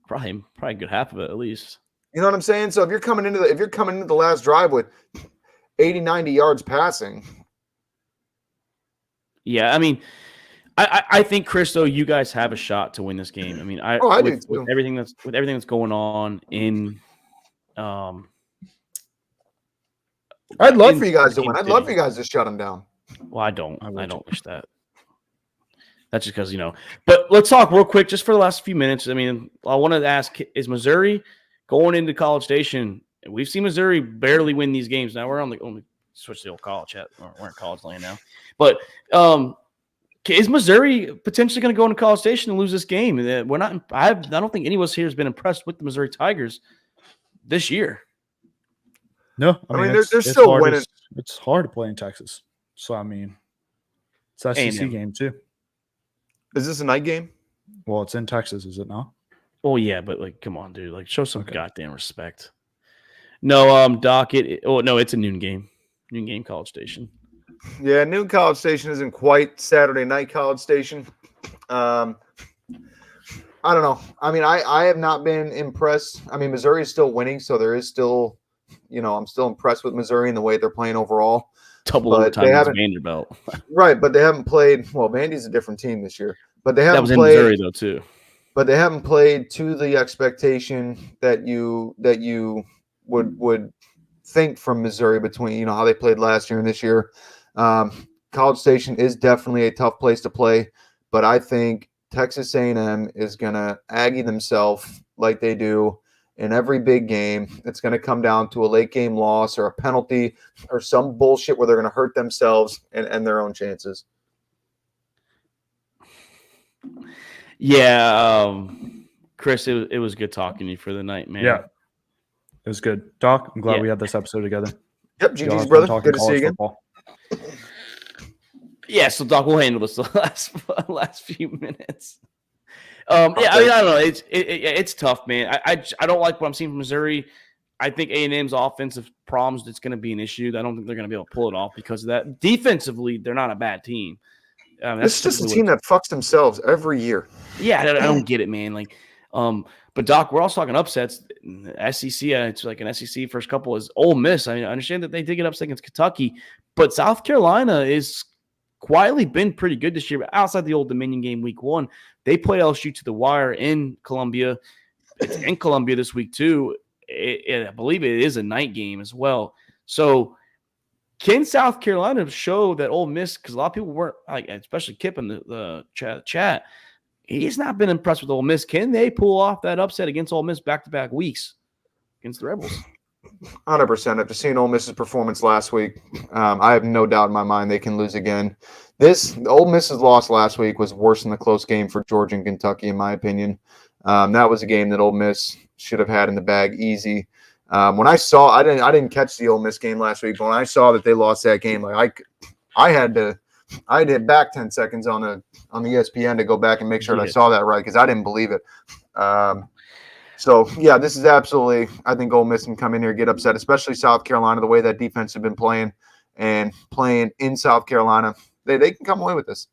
Probably a good half of it at least. You know what I'm saying? So if you're coming into the last drive with 80, 90 yards passing. Yeah, I mean, I think, Chris, though, you guys have a shot to win this game. I mean, with everything that's going on in I'd love for you guys to win. I'd love for you guys to shut them down. Well, I don't wish that. That's just because, But let's talk real quick, just for the last few minutes. I mean, I wanted to ask, is Missouri going into College Station? We've seen Missouri barely win these games. Now we're on the switch to the old college chat. We're in college land now. But is Missouri potentially going to go into College Station and lose this game? We're not. I don't think any of us here has been impressed with the Missouri Tigers this year. No, I mean they're still winning. It's hard to play in Texas. So, I mean, it's an SEC game, too. Is this a night game? Well, it's in Texas, is it not? Oh, yeah, but, come on, dude. Show some goddamn respect. No, Doc, it's a noon game. Noon game, College Station. Yeah, noon College Station isn't quite Saturday night College Station. I don't know. I mean, I have not been impressed. I mean, Missouri is still winning, so there is still, I'm still impressed with Missouri and the way they're playing overall. Double But overtime they against haven't Vanderbilt. right, but they haven't played. Well, Vandy's a different team this year, but they That haven't was in played. Missouri though too. But they haven't played to the expectation that you would think from Missouri between how they played last year and this year. College Station is definitely a tough place to play, but I think Texas A&M is gonna Aggie themselves like they do in every big game. It's gonna come down to a late game loss or a penalty or some bullshit where they're gonna hurt themselves and their own chances. Yeah, Chris, it was good talking to you for the night, man. Yeah, it was good. Doc, I'm glad Yeah. we had this episode together. Yep, Y'all GG's have fun brother. talking Good to see you college again. football. Yeah, so Doc, we'll handle this the last few minutes. Yeah, I mean, I don't know. It's tough, man. I don't like what I'm seeing from Missouri. I think A&M's offensive problems, it's going to be an issue. I don't think they're going to be able to pull it off because of that. Defensively, they're not a bad team. This is just a team that fucks themselves every year. Yeah, I don't get it, man. Like, but Doc, we're also talking upsets. SEC, it's like an SEC first couple is Ole Miss. I mean, I understand that they did get upset against Kentucky, but South Carolina is quietly been pretty good this year. But outside the Old Dominion game, week 1, they played LSU to the wire in Columbia. It's in Columbia this week too. I believe it is a night game as well. So can South Carolina show that Ole Miss, because a lot of people weren't, like, especially Kip in the chat, he's not been impressed with Ole Miss. Can they pull off that upset against Ole Miss back-to-back weeks against the Rebels? 100%. After seeing Ole Miss's performance last week, I have no doubt in my mind they can lose again. Ole Miss's loss last week was worse than the close game for Georgia and Kentucky, in my opinion. That was a game that Ole Miss should have had in the bag easy. When I saw, I didn't catch the Ole Miss game last week, but when I saw that they lost that game, like I had to hit back 10 seconds on the ESPN to go back and make sure that I saw that right because I didn't believe it. So yeah, this is absolutely. I think Ole Miss can come in here and get upset, especially South Carolina. The way that defense have been playing in South Carolina, they can come away with this.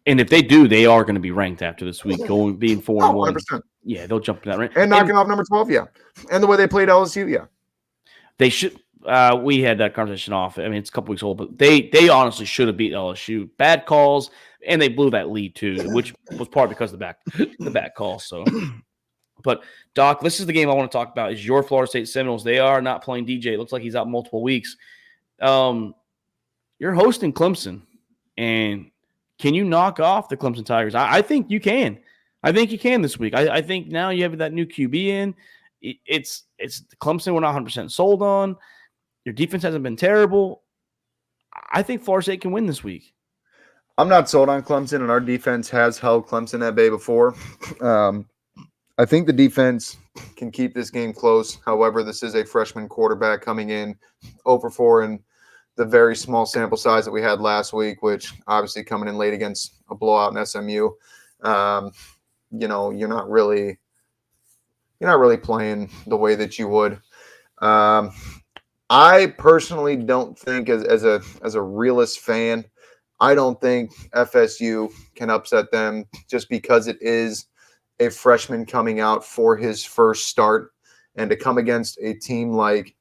And if they do, they are going to be ranked after this week, being 4-1. 100%. Yeah, they'll jump to that rank. And knocking off number 12, yeah. And the way they played LSU, yeah. They should. We had that conversation off. I mean, it's a couple weeks old, but they honestly should have beat LSU. Bad calls, and they blew that lead too, which was part because of the back call. So, but Doc, this is the game I want to talk about. Is your Florida State Seminoles? They are not playing DJ. It looks like he's out multiple weeks. You're hosting Clemson, and can you knock off the Clemson Tigers? I think you can. I think you can this week. I think now you have that new QB in. It's Clemson we're not 100% sold on. Your defense hasn't been terrible. I think Florida State can win this week. I'm not sold on Clemson, and our defense has held Clemson at bay before. I think the defense can keep this game close. However, this is a freshman quarterback coming in 0-4 in the very small sample size that we had last week, which obviously coming in late against a blowout in SMU. You're not really playing the way that you would. I personally don't think, as a realist fan, I don't think FSU can upset them just because it is a freshman coming out for his first start, and to come against a team like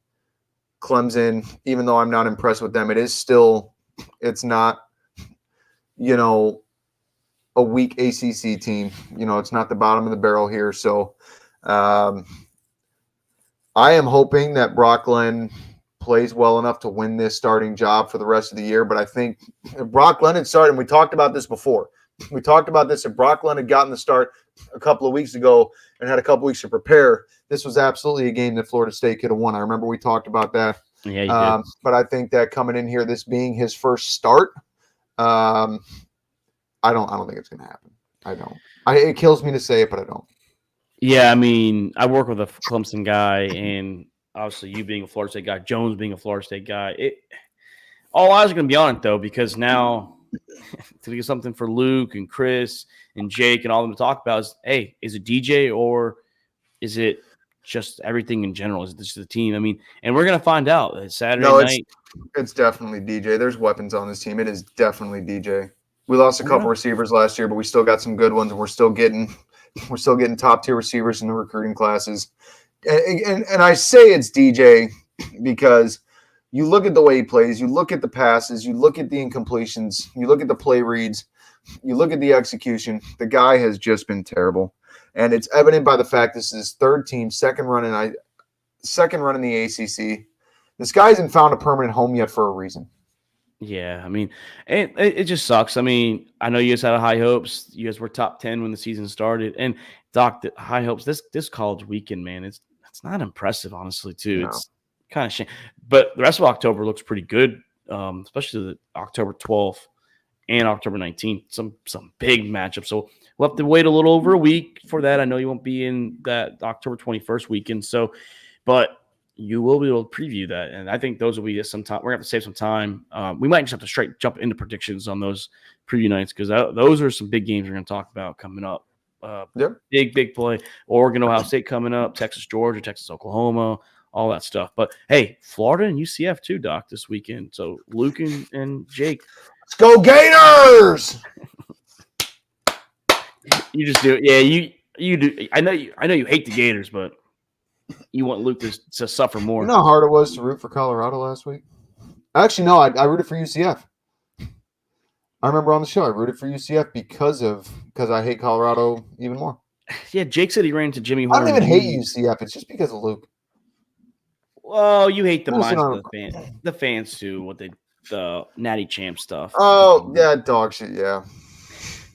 Clemson, even though I'm not impressed with them, it's not, a weak ACC team. It's not the bottom of the barrel here. So I am hoping that Brock Glenn plays well enough to win this starting job for the rest of the year. But I think if Brock Glenn had started, and we talked about this before. We talked about this. If Brock Glenn had gotten the start a couple of weeks ago and had a couple weeks to prepare, this was absolutely a game that Florida State could have won. I remember we talked about that. Yeah, you did. But I think that coming in here, this being his first start, I don't think it's going to happen. I don't. It kills me to say it, but I don't. Yeah, I mean, I work with a Clemson guy, and obviously you being a Florida State guy, Jones being a Florida State guy. All eyes are going to be on it, though, because now to get something for Luke and Chris and Jake and all of them to talk about is, hey, is it DJ or is it just everything in general? Is it just the team? I mean, and we're going to find out. It's Saturday night. It's definitely DJ. There's weapons on this team. It is definitely DJ. We lost a couple receivers last year, but we still got some good ones, and we're still getting We're still getting top-tier receivers in the recruiting classes. And I say it's DJ because you look at the way he plays, you look at the passes, you look at the incompletions, you look at the play reads, you look at the execution. The guy has just been terrible. And it's evident by the fact this is his third team, second run in the ACC. This guy hasn't found a permanent home yet for a reason. Yeah, I mean, it just sucks. I mean, I know you guys had high hopes. You guys were top 10 when the season started. And Doc, the high hopes, this college weekend, man, it's not impressive, honestly, too. No. It's kind of shame. But the rest of October looks pretty good, especially the October 12th and October 19th. Some big matchups. So we'll have to wait a little over a week for that. I know you won't be in that October 21st weekend. So, but you will be able to preview that. And I think those will be some time. We're going to have to save some time. We might just have to straight jump into predictions on those preview nights because those are some big games we're going to talk about coming up. Yep. Big play. Oregon, Ohio State coming up, Texas, Georgia, Texas, Oklahoma, all that stuff. But, hey, Florida and UCF too, Doc, this weekend. So Luke and Jake. Let's go Gators! You just do it. Yeah, you do. I know you hate the Gators, but you want Luke to suffer more. You know how hard it was to root for Colorado last week? Actually, no, I rooted for UCF. I remember on the show I rooted for UCF because I hate Colorado even more. Yeah, Jake said he ran into Jimmy I Horn. don't even hate UCF. It's just because of Luke. Well, you hate the Listen minds of the fans too. The Natty Champ stuff. Oh, yeah, dog shit, yeah.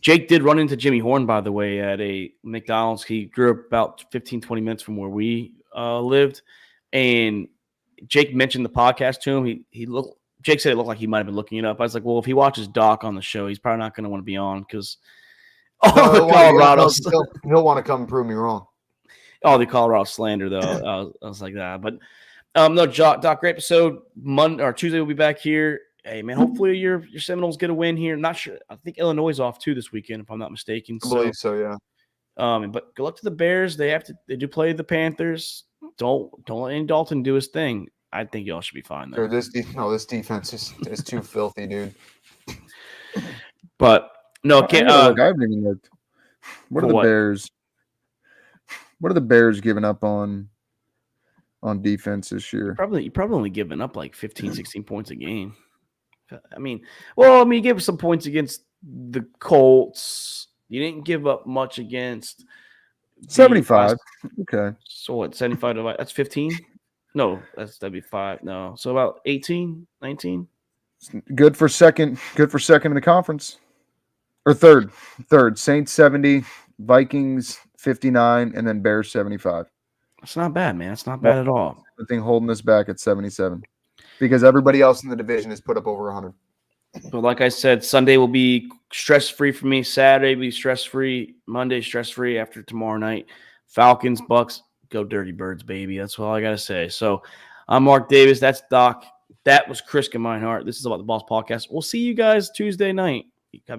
Jake did run into Jimmy Horn, by the way, at a McDonald's. He grew up about 15, 20 minutes from where we lived. And Jake mentioned the podcast to him. Jake said it looked like he might have been looking it up. I was like, well, if he watches Doc on the show, he's probably not going to want to be on because the Colorado. He'll want to come and prove me wrong. Oh, the Colorado slander, though. I was like that. But no, Doc, great episode. Monday or Tuesday we'll be back here. Hey, man, hopefully your Seminoles get a win here. Not sure. I think Illinois is off, too, this weekend, if I'm not mistaken. I believe so, yeah. But good luck to the Bears. They do play the Panthers. Don't let Andy Dalton do his thing. I think y'all should be fine, though. This defense is too filthy, dude. But, no, I haven't even looked. What are the Bears? What are the Bears giving up on defense this year? You're probably only giving up like 15, 16 points a game. You gave some points against the Colts. You didn't give up much against 75. Okay. So what, 75 divided? That's 15? No, that'd be 5. No. So about 18, 19? Good for second in the conference. Or third. Saints 70, Vikings 59, and then Bears 75. That's not bad, man. That's not bad at all. The thing holding us back at 77. Because everybody else in the division has put up over 100. But like I said, Sunday will be stress-free for me. Saturday will be stress-free. Monday stress-free after tomorrow night. Falcons, Bucks, go Dirty Birds, baby. That's all I got to say. So I'm Mark Davis. That's Doc. That was Chris Gemeinhart. This is About the Boss podcast. We'll see you guys Tuesday night. Have a